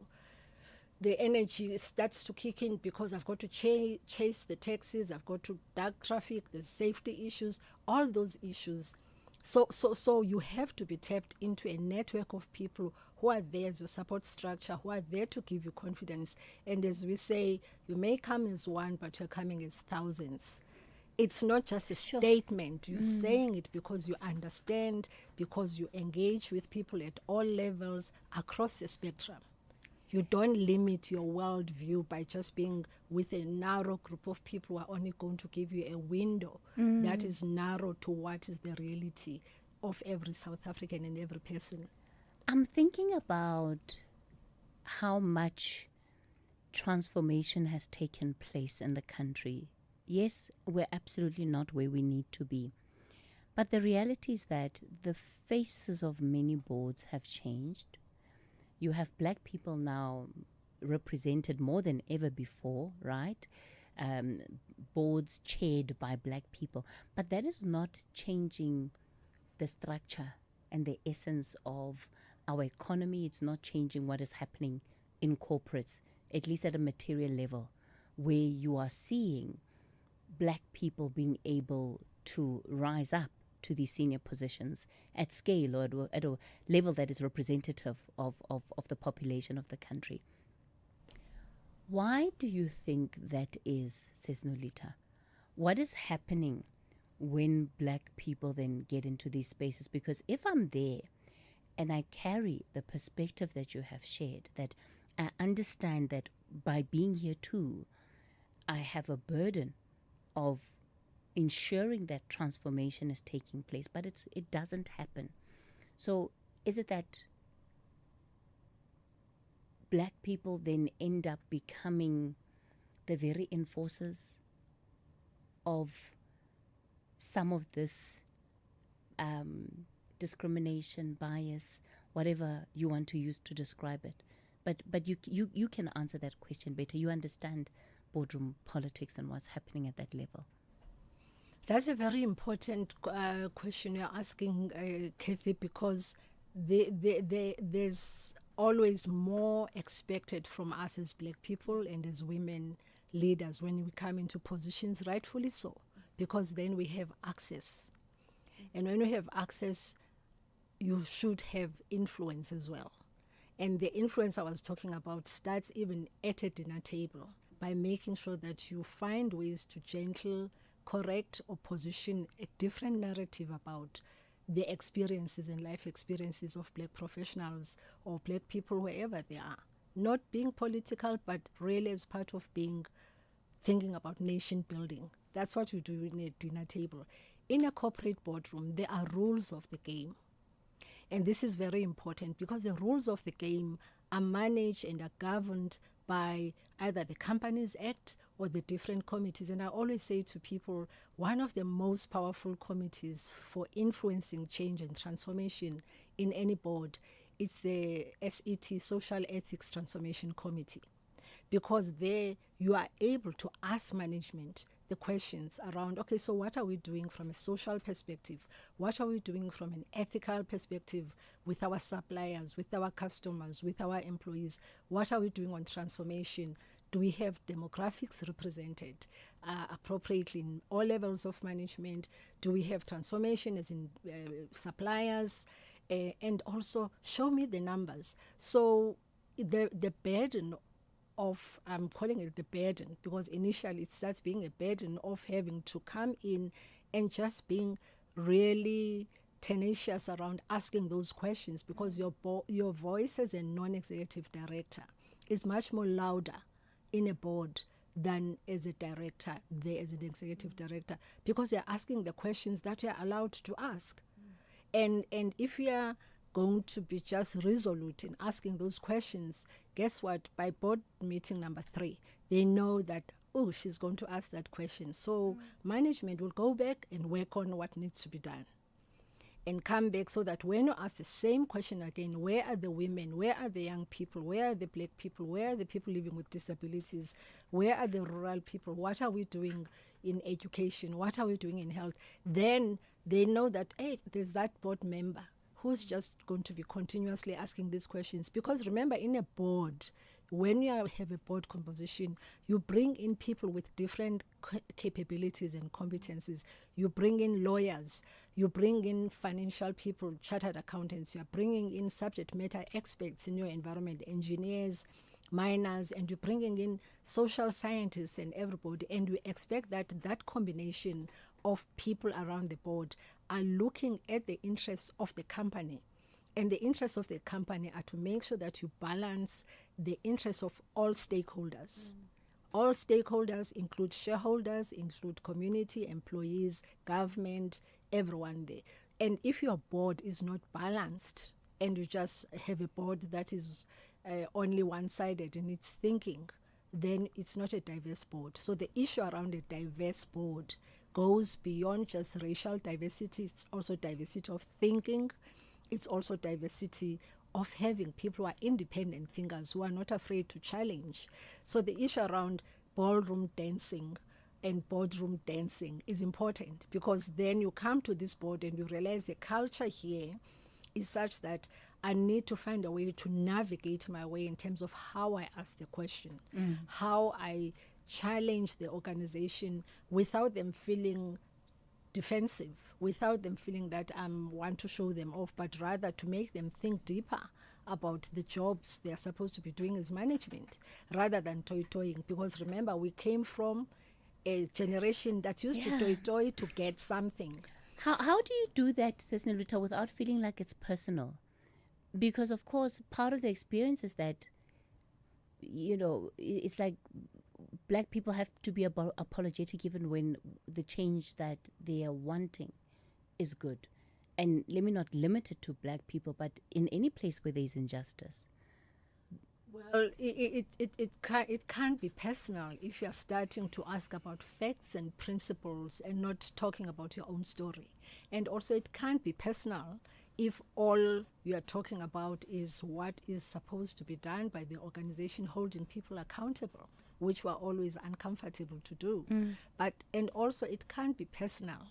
the energy starts to kick in, because I've got to chase the taxis, I've got to dark traffic, the safety issues, all those issues. So you have to be tapped into a network of people who are there as your support structure, who are there to give you confidence. And as we say, you may come as one, but you're coming as thousands. It's not just a statement. You're saying it because you understand, because you engage with people at all levels across the spectrum. You don't limit your worldview by just being with a narrow group of people who are only going to give you a window that is narrow to what is the reality of every South African and every person. I'm thinking about how much transformation has taken place in the country. Yes, we're absolutely not where we need to be. But the reality is that the faces of many boards have changed. You have black people now represented more than ever before, right? Boards chaired by black people. But that is not changing the structure and the essence of our economy. It's not changing what is happening in corporates, at least at a material level, where you are seeing black people being able to rise up to these senior positions at scale, or at a level that is representative of the population of the country. Why do you think that is, says Nolita? What is happening when black people then get into these spaces? Because if I'm there and I carry the perspective that you have shared, that I understand that by being here too, I have a burden of ensuring that transformation is taking place, but it doesn't happen. So is it that black people then end up becoming the very enforcers of some of this discrimination, bias, whatever you want to use to describe it? But you can answer that question better. You understand boardroom politics and what's happening at that level? That's a very important question you're asking, Cathy, because there's always more expected from us as Black people and as women leaders when we come into positions, rightfully so, because then we have access. And when we have access, you should have influence as well. And the influence I was talking about starts even at a dinner table by making sure that you find ways to gently correct or position a different narrative about the experiences and life experiences of Black professionals or Black people wherever they are. Not being political, but really as part of thinking about nation building. That's what you do in a dinner table. In a corporate boardroom, there are rules of the game. And this is very important because the rules of the game are managed and are governed by either the Companies Act or the different committees. And I always say to people, one of the most powerful committees for influencing change and transformation in any board is the SET, Social Ethics Transformation Committee. Because there you are able to ask management the questions around, okay, so what are we doing from a social perspective? What are we doing from an ethical perspective with our suppliers, with our customers, with our employees? What are we doing on transformation? Do we have demographics represented appropriately in all levels of management? Do we have transformation as in suppliers? And also show me the numbers. So the burden of, I'm calling it the burden because initially it starts being a burden of having to come in and just being really tenacious around asking those questions, because your voice as a non-executive director is much more louder in a board than as a director there as an executive director, because you're asking the questions that you're allowed to ask. And if you're going to be just resolute in asking those questions, guess what? By board meeting number 3, they know that, oh, she's going to ask that question. So management will go back and work on what needs to be done and come back so that when you ask the same question again, where are the women, where are the young people, where are the Black people, where are the people living with disabilities, where are the rural people, what are we doing in education, what are we doing in health, then they know that, hey, there's that board member who's just going to be continuously asking these questions. Because remember, in a board, when you have a board composition, you bring in people with different capabilities and competencies. You bring in lawyers, you bring in financial people, chartered accountants, you're bringing in subject matter experts in your environment, engineers, miners, and you're bringing in social scientists and everybody, and we expect that that combination of people around the board are looking at the interests of the company. And the interests of the company are to make sure that you balance the interests of all stakeholders. All stakeholders include shareholders, include community, employees, government, everyone there. And if your board is not balanced and you just have a board that is only one-sided in its thinking, then it's not a diverse board. So the issue around a diverse board goes beyond just racial diversity. It's also diversity of thinking. It's also diversity of having people who are independent thinkers who are not afraid to challenge. So the issue around ballroom dancing and boardroom dancing is important, because then you come to this board and you realize the culture here is such that I need to find a way to navigate my way in terms of how I ask the question, how I challenge the organization without them feeling defensive, without them feeling that I want to show them off, but rather to make them think deeper about the jobs they are supposed to be doing as management, rather than toy-toying. Because remember, we came from a generation that used to toy-toy to get something. How do you do that, Sis Nerita, without feeling like it's personal? Because, of course, part of the experience is that, you know, it's like Black people have to be apologetic even when the change that they are wanting is good. And let me not limit it to Black people, but in any place where there's injustice. Well, it can't be personal if you're starting to ask about facts and principles and not talking about your own story. And also it can't be personal if all you are talking about is what is supposed to be done by the organization holding people accountable. which were always uncomfortable to do. And also it can't be personal.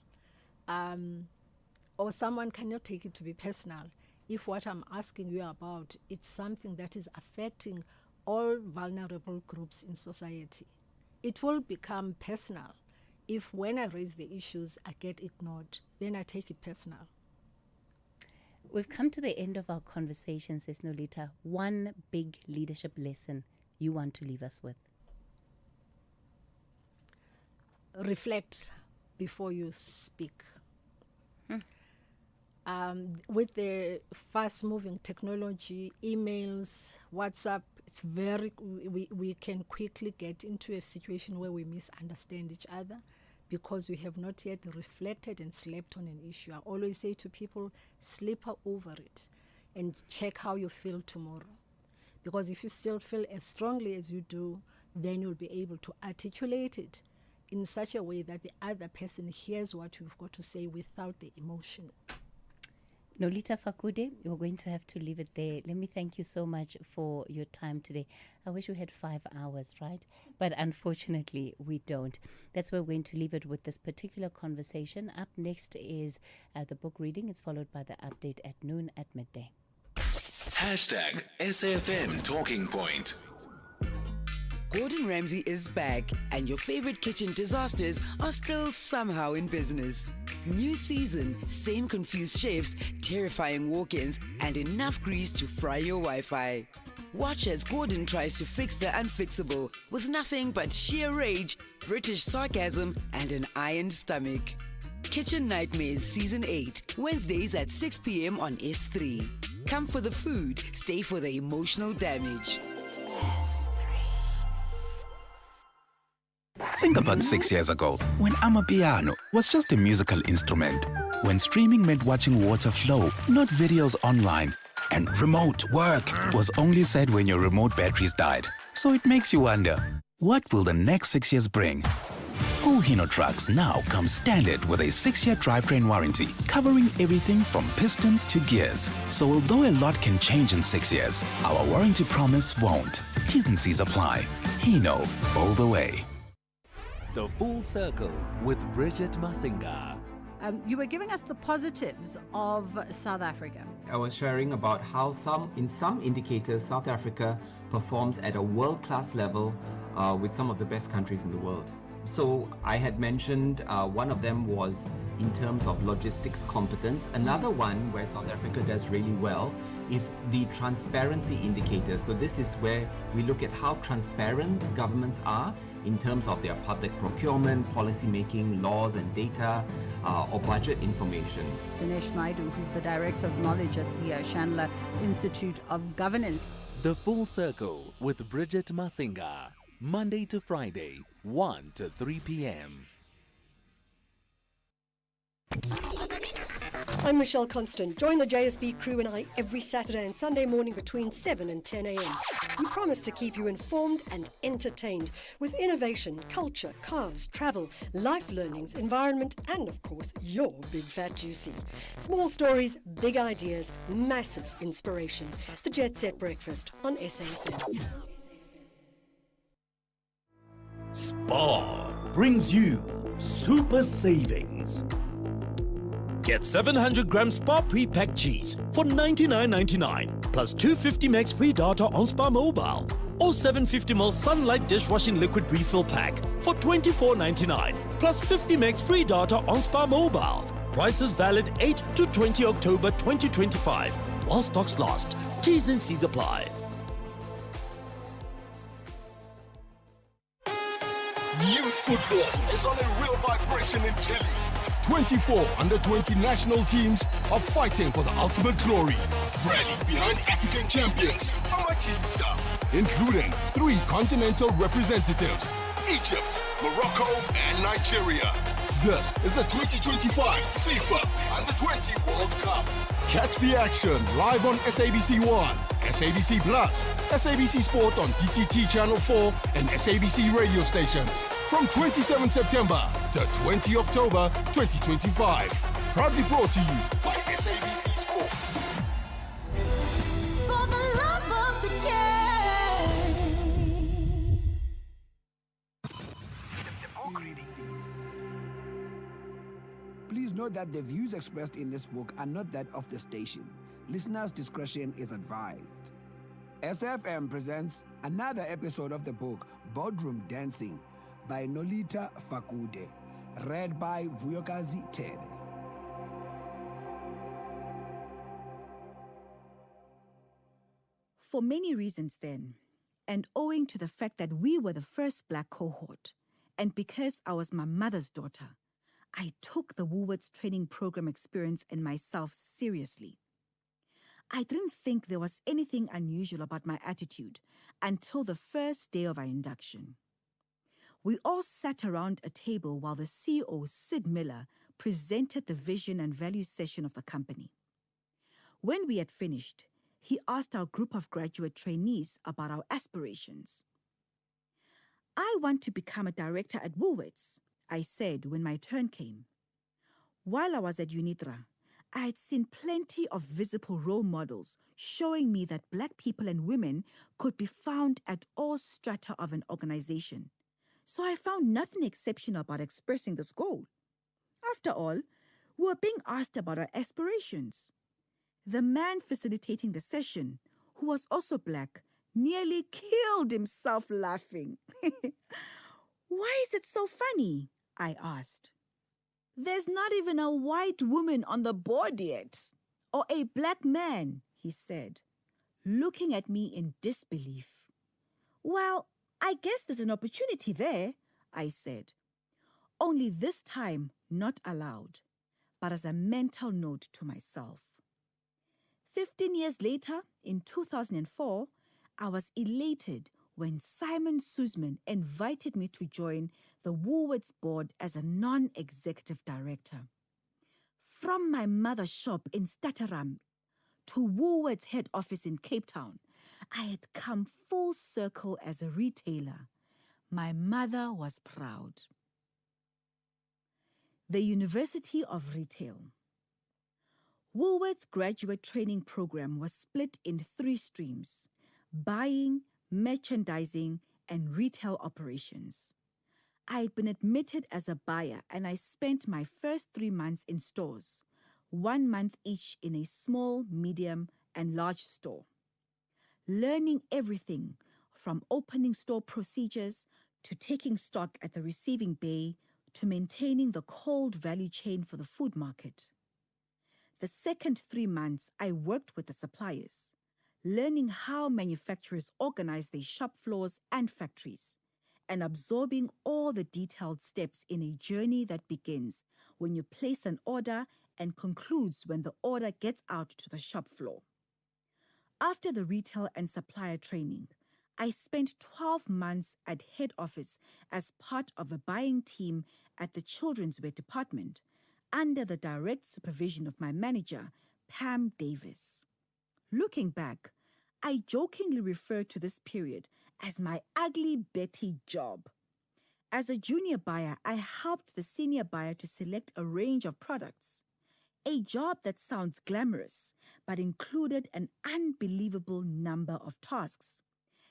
Or someone cannot take it to be personal if what I'm asking you about, it's something that is affecting all vulnerable groups in society. It will become personal if when I raise the issues, I get ignored, then I take it personal. We've come to the end of our conversation, says Nolita. One big leadership lesson you want to leave us with? Reflect before you speak. With the fast-moving technology, emails, WhatsApp, it's we can quickly get into a situation where we misunderstand each other because we have not yet reflected and slept on an issue. I always say to people, sleep over it and check how you feel tomorrow. Because if you still feel as strongly as you do, then you'll be able to articulate it in such a way that the other person hears what you've got to say without the emotion. Nolita Fakude, we're going to have to leave it there. Let me thank you so much for your time today. I wish we had 5 hours, right? But unfortunately, we don't. That's where we're going to leave it with this particular conversation. Up next is the book reading. It's followed by the update at noon at midday. Hashtag SAFM Talking Point. Gordon Ramsay is back, and your favorite kitchen disasters are still somehow in business. New season, same confused chefs, terrifying walk-ins, and enough grease to fry your Wi-Fi. Watch as Gordon tries to fix the unfixable with nothing but sheer rage, British sarcasm, and an iron stomach. Kitchen Nightmares Season 8, Wednesdays at 6 p.m. on S3. Come for the food, stay for the emotional damage. Think about 6 years ago, when Amapiano was just a musical instrument, when streaming meant watching water flow, not videos online, and remote work was only said when your remote batteries died. So it makes you wonder, what will the next 6 years bring? Hino trucks now come standard with a 6-year drivetrain warranty, covering everything from pistons to gears. So although a lot can change in 6 years, our warranty promise won't. T's and C's apply. Hino, all the way. The Full Circle with Bridget Masinga. You were giving us the positives of South Africa. I was sharing about how in some indicators, South Africa performs at a world-class level with some of the best countries in the world. So I had mentioned one of them was in terms of logistics competence. Another one where South Africa does really well is the transparency indicator. So this is where we look at how transparent governments are in terms of their public procurement, policy making, laws and data, or budget information. Dinesh Naidu, who's the Director of Knowledge at the Chandler Institute of Governance. The Full Circle with Bridget Masinga. Monday to Friday, 1 to 3 p.m. I'm Michelle Constant. Join the JSB crew and I every Saturday and Sunday morning between 7 and 10 a.m. We promise to keep you informed and entertained with innovation, culture, cars, travel, life learnings, environment, and of course, your big fat juicy. Small stories, big ideas, massive inspiration. The Jet Set Breakfast on SAFM. Spar brings you super savings. Get 700 gram Spar pre-packed cheese for $99.99 plus 250 megs free data on Spar Mobile or 750ml Sunlight dishwashing liquid refill pack for $24.99 plus 50 megs free data on Spar Mobile. Prices valid 8 to 20 October 2025 while stocks last. T's and C's apply. Youth football is on a real vibration in Chile. 24 under-20 national teams are fighting for the ultimate glory. Rally behind African champions, Amachita, including 3 continental representatives, Egypt, Morocco, and Nigeria. This is the 2025 FIFA Under-20 World Cup. Catch the action live on SABC 1, SABC Plus, SABC Sport on DTT Channel 4, and SABC radio stations from 27 September to 20 October 2025. Proudly brought to you by SABC Sport. For the love of the game. Please note that the views expressed in this book are not that of the station. Listeners' discretion is advised. SFM presents another episode of the book Boardroom Dancing by Nolita Fakude, read by Vuyokazi Tebe. For many reasons then, and owing to the fact that we were the first black cohort, and because I was my mother's daughter, I took the Woolworths training program experience and myself seriously. I didn't think there was anything unusual about my attitude until the first day of our induction. We all sat around a table while the CEO, Sid Miller, presented the vision and value session of the company. When we had finished, he asked our group of graduate trainees about our aspirations. I want to become a director at Woolworths, I said when my turn came. While I was at UNITRA, I had seen plenty of visible role models showing me that black people and women could be found at all strata of an organization. So I found nothing exceptional about expressing this goal. After all, we were being asked about our aspirations. The man facilitating the session, who was also black, nearly killed himself laughing. Why is it so funny? I asked. There's not even a white woman on the board yet, or a black man, he said, looking at me in disbelief. Well, I guess there's an opportunity there, I said. Only this time not aloud, but as a mental note to myself. 15 years later, in 2004, I was elated when Simon Suzman invited me to join the Woolworths board as a non-executive director. From my mother's shop in Stataram to Woolworths head office in Cape Town, I had come full circle as a retailer. My mother was proud. The University of Retail. Woolworths graduate training program was split in 3 streams: buying, merchandising, and retail operations. I had been admitted as a buyer and I spent my first 3 months in stores, 1 month each in a small, medium, and large store. Learning everything from opening store procedures to taking stock at the receiving bay to maintaining the cold value chain for the food market. The second 3 months, I worked with the suppliers, learning how manufacturers organize their shop floors and factories, and absorbing all the detailed steps in a journey that begins when you place an order and concludes when the order gets out to the shop floor. After the retail and supplier training, I spent 12 months at head office as part of a buying team at the children's wear department, under the direct supervision of my manager, Pam Davis. Looking back, I jokingly refer to this period as my ugly Betty job. As a junior buyer, I helped the senior buyer to select a range of products. A job that sounds glamorous, but included an unbelievable number of tasks.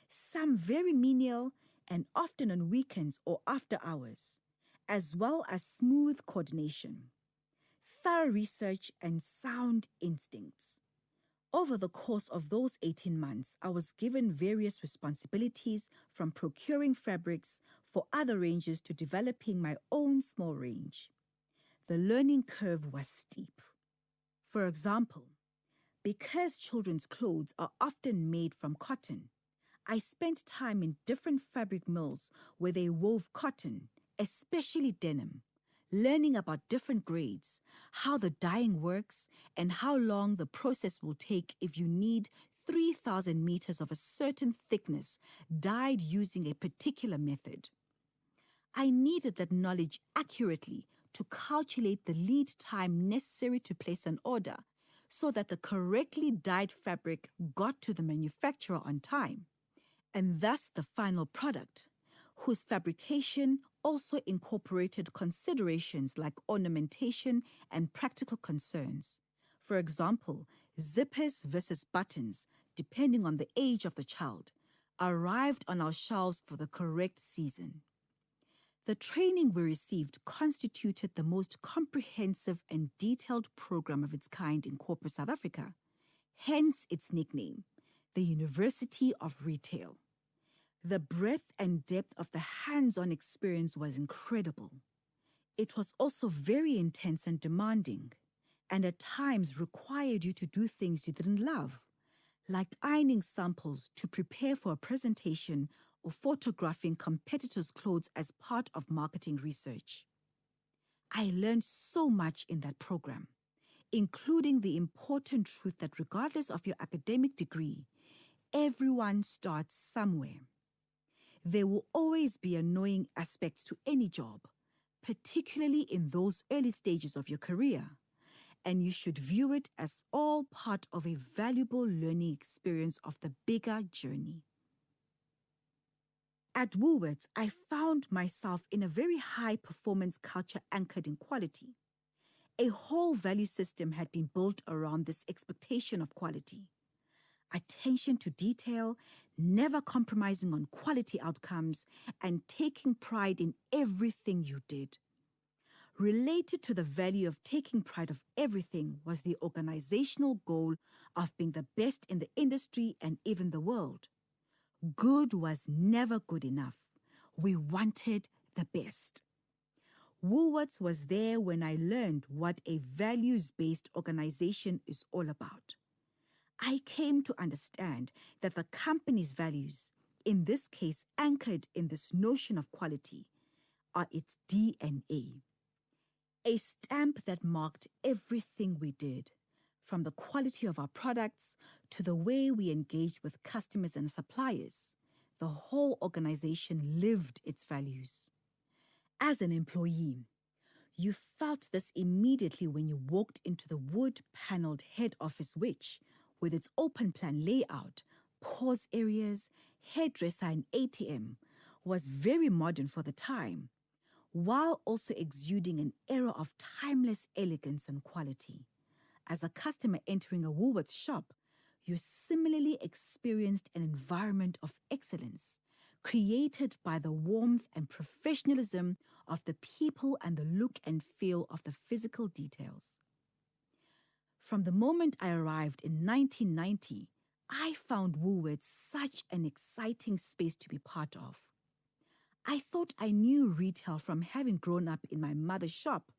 Some very menial and often on weekends or after hours, as well as smooth coordination, thorough research, and sound instincts. Over the course of those 18 months, I was given various responsibilities, from procuring fabrics for other ranges to developing my own small range. The learning curve was steep. For example, because children's clothes are often made from cotton, I spent time in different fabric mills where they wove cotton, especially denim, learning about different grades, how the dyeing works, and how long the process will take if you need 3,000 meters of a certain thickness dyed using a particular method. I needed that knowledge accurately to calculate the lead time necessary to place an order so that the correctly dyed fabric got to the manufacturer on time, and thus the final product, whose fabrication also incorporated considerations like ornamentation and practical concerns. For example, zippers versus buttons, depending on the age of the child, arrived on our shelves for the correct season. The training we received constituted the most comprehensive and detailed program of its kind in corporate South Africa, hence its nickname, the University of Retail. The breadth and depth of the hands-on experience was incredible. It was also very intense and demanding, and at times required you to do things you didn't love, like ironing samples to prepare for a presentation or photographing competitors' clothes as part of marketing research. I learned so much in that program, including the important truth that regardless of your academic degree, everyone starts somewhere. There will always be annoying aspects to any job, particularly in those early stages of your career, and you should view it as all part of a valuable learning experience of the bigger journey. At Woolworths, I found myself in a very high-performance culture anchored in quality. A whole value system had been built around this expectation of quality. Attention to detail, never compromising on quality outcomes, and taking pride in everything you did. Related to the value of taking pride of everything was the organizational goal of being the best in the industry and even the world. Good was never good enough. We wanted the best. Woolworths was there when I learned what a values-based organization is all about. I came to understand that the company's values, in this case anchored in this notion of quality, are its DNA. A stamp that marked everything we did, from the quality of our products to the way we engaged with customers and suppliers. The whole organization lived its values. As an employee, you felt this immediately when you walked into the wood-paneled head office which, with its open-plan layout, pause areas, hairdresser and ATM, was very modern for the time, while also exuding an era of timeless elegance and quality. As a customer entering a Woolworths shop, you similarly experienced an environment of excellence, created by the warmth and professionalism of the people and the look and feel of the physical details. From the moment I arrived in 1990, I found Woolworths such an exciting space to be part of. I thought I knew retail from having grown up in my mother's shop,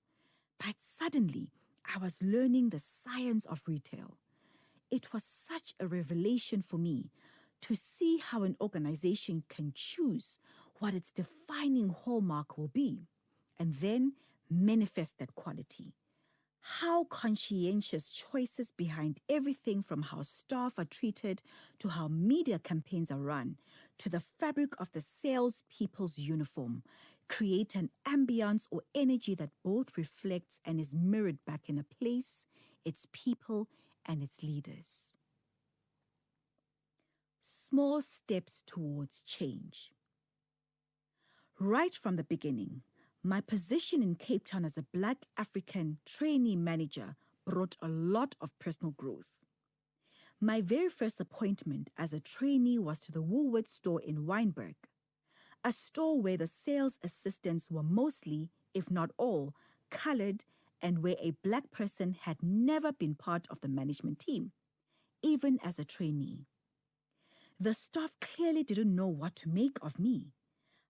but suddenly I was learning the science of retail. It was such a revelation for me to see how an organization can choose what its defining hallmark will be, and then manifest that quality. How conscientious choices behind everything from how staff are treated to how media campaigns are run to the fabric of the salespeople's uniform create an ambience or energy that both reflects and is mirrored back in a place, its people, and its leaders. Small steps towards change. Right from the beginning, my position in Cape Town as a Black African trainee manager brought a lot of personal growth. My very first appointment as a trainee was to the Woolworths store in Wynberg, a store where the sales assistants were mostly, if not all, colored and where a Black person had never been part of the management team, even as a trainee. The staff clearly didn't know what to make of me,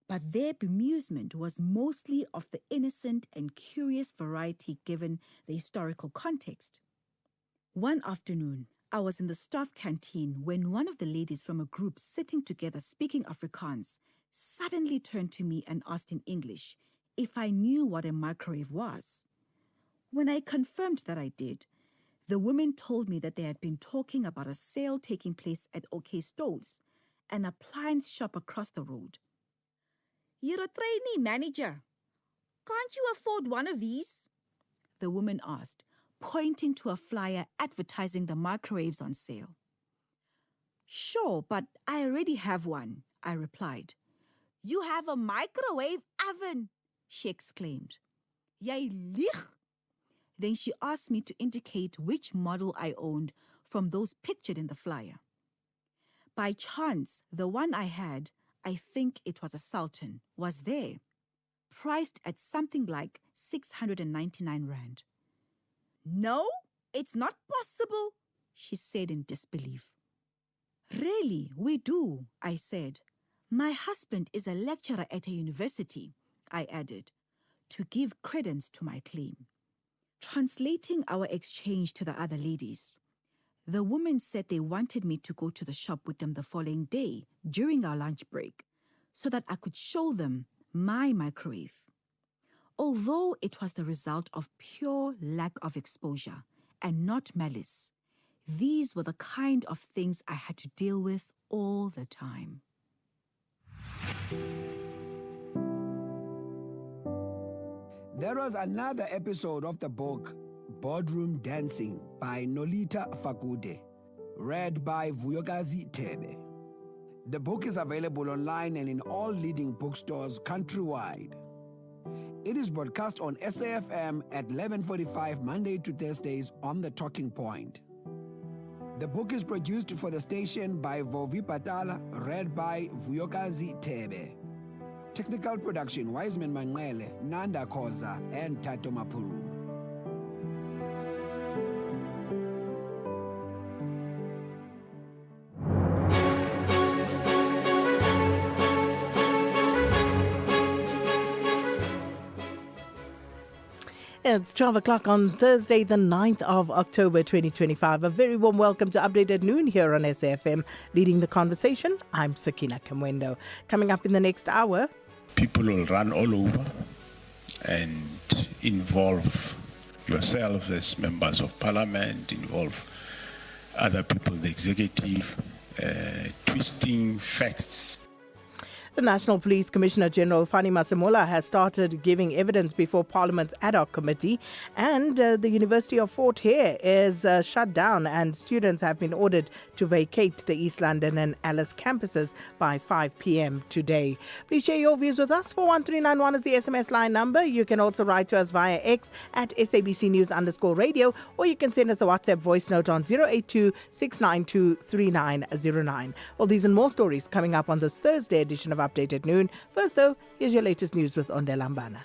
but their bemusement was mostly of the innocent and curious variety given the historical context. One afternoon, I was in the staff canteen when one of the ladies from a group sitting together speaking Afrikaans suddenly turned to me and asked in English if I knew what a microwave was. When I confirmed that I did, the woman told me that they had been talking about a sale taking place at OK Stoves, an appliance shop across the road. "You're a trainee manager. Can't you afford one of these?" the woman asked, pointing to a flyer advertising the microwaves on sale. "Sure, but I already have one," I replied. "You have a microwave oven," she exclaimed. "Jy lieg." Then she asked me to indicate which model I owned from those pictured in the flyer. By chance, the one I had, I think it was a Sultan, was there. priced at something like 699 rand. No, it's not possible, she said in disbelief. Really, we do, I said. My husband is a lecturer at a university, I added, to give credence to my claim. Translating our exchange to the other ladies, the women said they wanted me to go to the shop with them the following day during our lunch break so that I could show them my microwave. Although it was the result of pure lack of exposure and not malice, these were the kind of things I had to deal with all the time. There was another episode of the book Boardroom Dancing by Nolita Fakude, read by Vuyokazi Tebe. The book is available online and in all leading bookstores countrywide. It is broadcast on SAFM at 11:45 Monday to Thursdays on The Talking Point. The book is produced for the station by Vovi Patala, read by Vuyokazi Tebe. Technical production, Wiseman Manele, Nanda Koza, and Tato Mapuru. It's 12 o'clock on Thursday, the 9th of October 2025. A very warm welcome to Update at Noon here on SAFM. Leading the conversation, I'm Sakina Kamwendo. Coming up in the next hour, people will run all over and involve yourself as members of parliament, involve other people, the executive, twisting facts. the National Police Commissioner General Cathy Mohlahlana has started giving evidence before Parliament's ad hoc committee, and the University of Fort Hare is shut down, and students have been ordered to vacate the East London and Alice campuses by 5 p.m. today. Please share your views with us. 41391 is the SMS line number. You can also write to us via X at SABC News_radio, or you can send us a WhatsApp voice note on 082 692 3909. Well, these and more stories coming up on this Thursday edition of Update at Noon. First, though, here's your latest news with Ondelambana.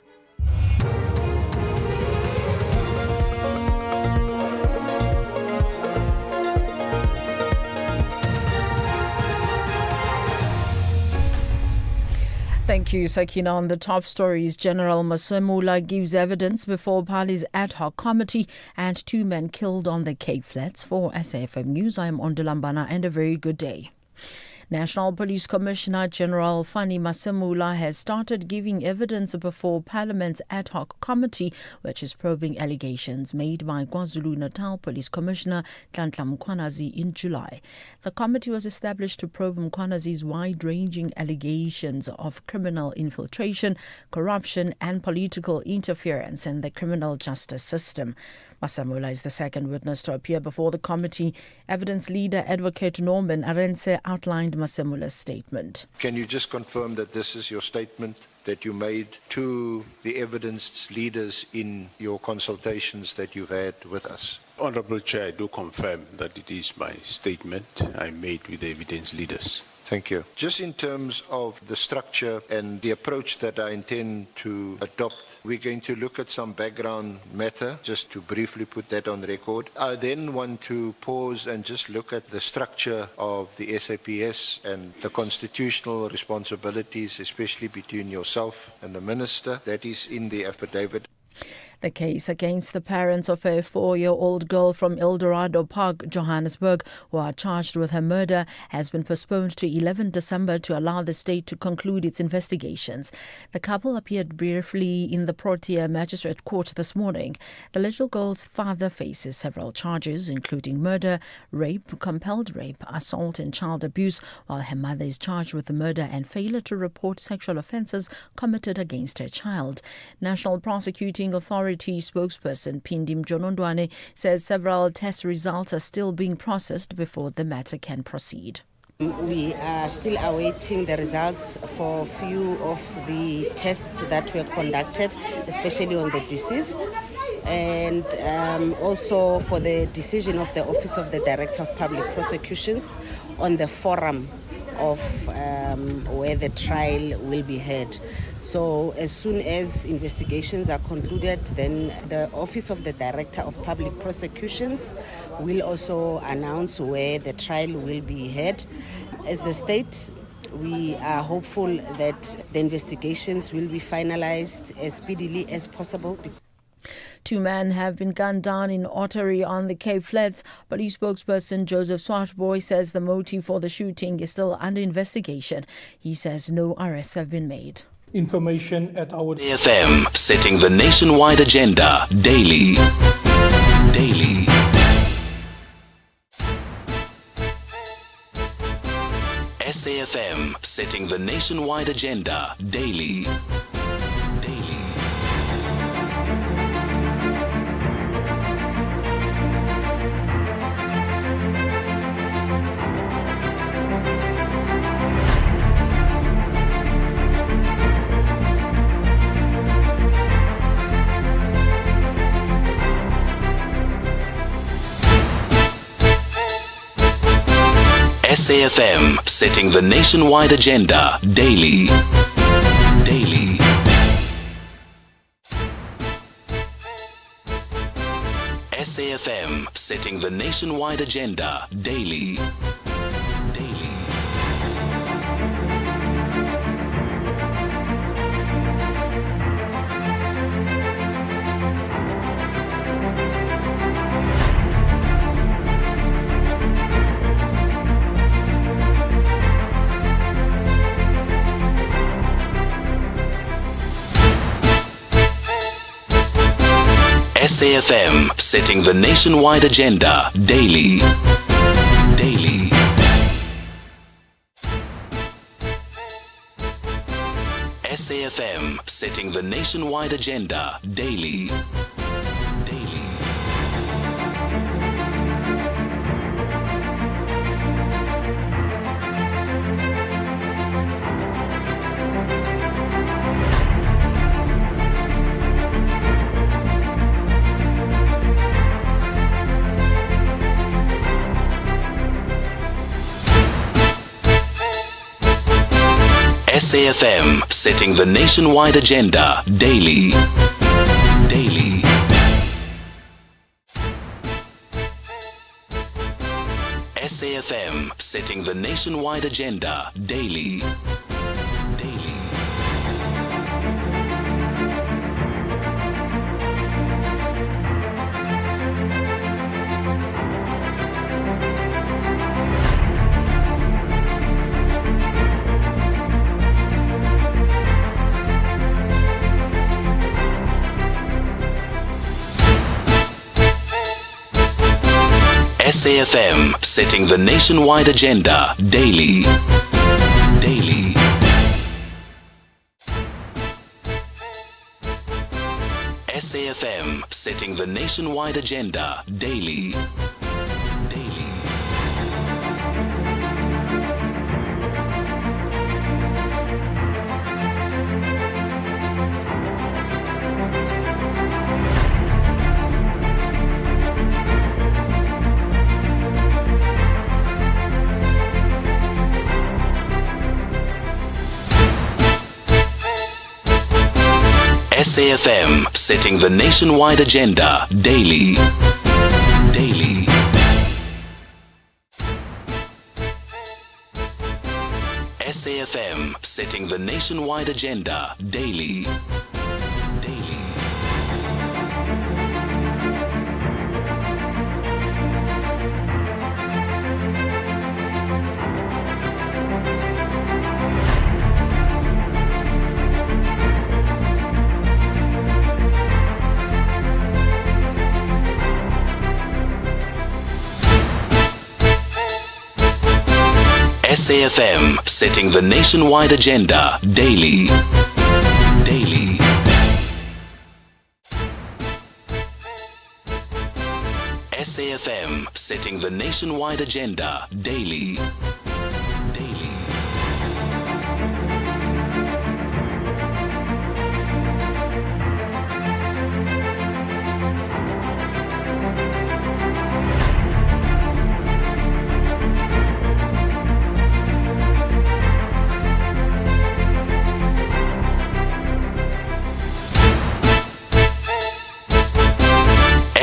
Thank you, Sakina. On the top stories, General Mohlahlana gives evidence before Pali's ad hoc committee, and 2 men killed on the Cape Flats. For SAFM News, I am Ondelambana, and a very good day. National Police Commissioner General Cathy Mohlahlana has started giving evidence before Parliament's ad hoc committee, which is probing allegations made by KwaZulu-Natal Police Commissioner Nhlanhla Mkhwanazi in July. The committee was established to probe Mkhwanazi's wide-ranging allegations of criminal infiltration, corruption and political interference in the criminal justice system. Mohlahlana is the second witness to appear before the committee. Evidence leader Advocate Norman Arendse outlined Mohlahlana's statement. Can you just confirm that this is your statement that you made to the evidence leaders in your consultations that you've had with us? Honourable Chair, I do confirm that it is my statement I made with the evidence leaders. Thank you. Just in terms of the structure and the approach that I intend to adopt, we're going to look at some background matter, just to briefly put that on record. I then want to pause and just look at the structure of the SAPS and the constitutional responsibilities, especially between yourself and the Minister. That is in the affidavit. The case against the parents of a 4-year-old girl from Eldorado Park, Johannesburg, who are charged with her murder, has been postponed to 11 December to allow the state to conclude its investigations. The couple appeared briefly in the Protea Magistrate Court this morning. The little girl's father faces several charges, including murder, rape, compelled rape, assault and child abuse, while her mother is charged with the murder and failure to report sexual offences committed against her child. National Prosecuting Authority spokesperson Pindim Jonondwane says several test results are still being processed before the matter can proceed. We are still awaiting the results for a few of the tests that were conducted, especially on the deceased, and also for the decision of the Office of the Director of Public Prosecutions on the forum of where the trial will be held. So as soon as investigations are concluded, then the Office of the Director of Public Prosecutions will also announce where the trial will be held. As the state, we are hopeful that the investigations will be finalized as speedily as possible. 2 men have been gunned down in Ottery on the Cape Flats. Police spokesperson Joseph Swartboy says the motive for the shooting is still under investigation. He says no arrests have been made. Information at our FM, setting the nationwide agenda daily. Daily. SAFM, setting the nationwide agenda daily. SAFM, setting the nationwide agenda daily. Daily. SAFM, setting the nationwide agenda daily. SAFM, setting the nationwide agenda daily. Daily. SAFM, setting the nationwide agenda daily. SAFM, setting the nationwide agenda daily. Daily. SAFM, setting the nationwide agenda daily. SAFM, setting the nationwide agenda daily. Daily. SAFM, setting the nationwide agenda daily. SAFM, setting the nationwide agenda daily. Daily. SAFM, setting the nationwide agenda daily. SAFM, setting the nationwide agenda daily. Daily. SAFM, setting the nationwide agenda daily.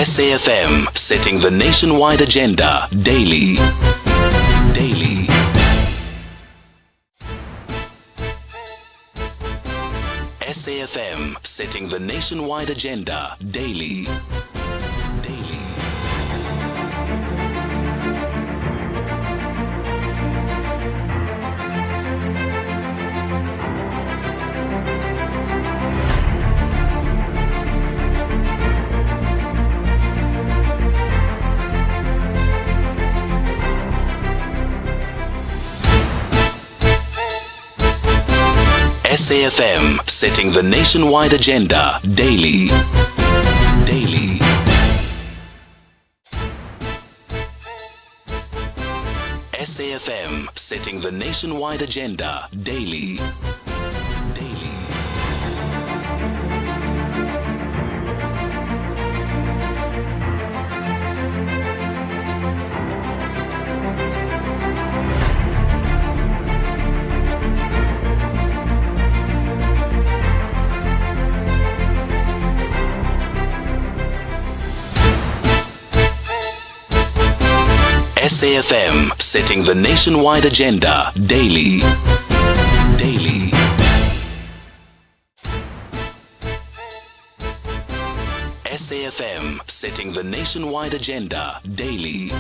SAFM, setting the nationwide agenda daily. Daily. SAFM, setting the nationwide agenda daily. Daily. SAFM, setting the nationwide agenda daily. Daily. SAFM, setting the nationwide agenda daily. Daily. SAFM, setting the nationwide agenda daily. Daily. SAFM, setting the nationwide agenda daily.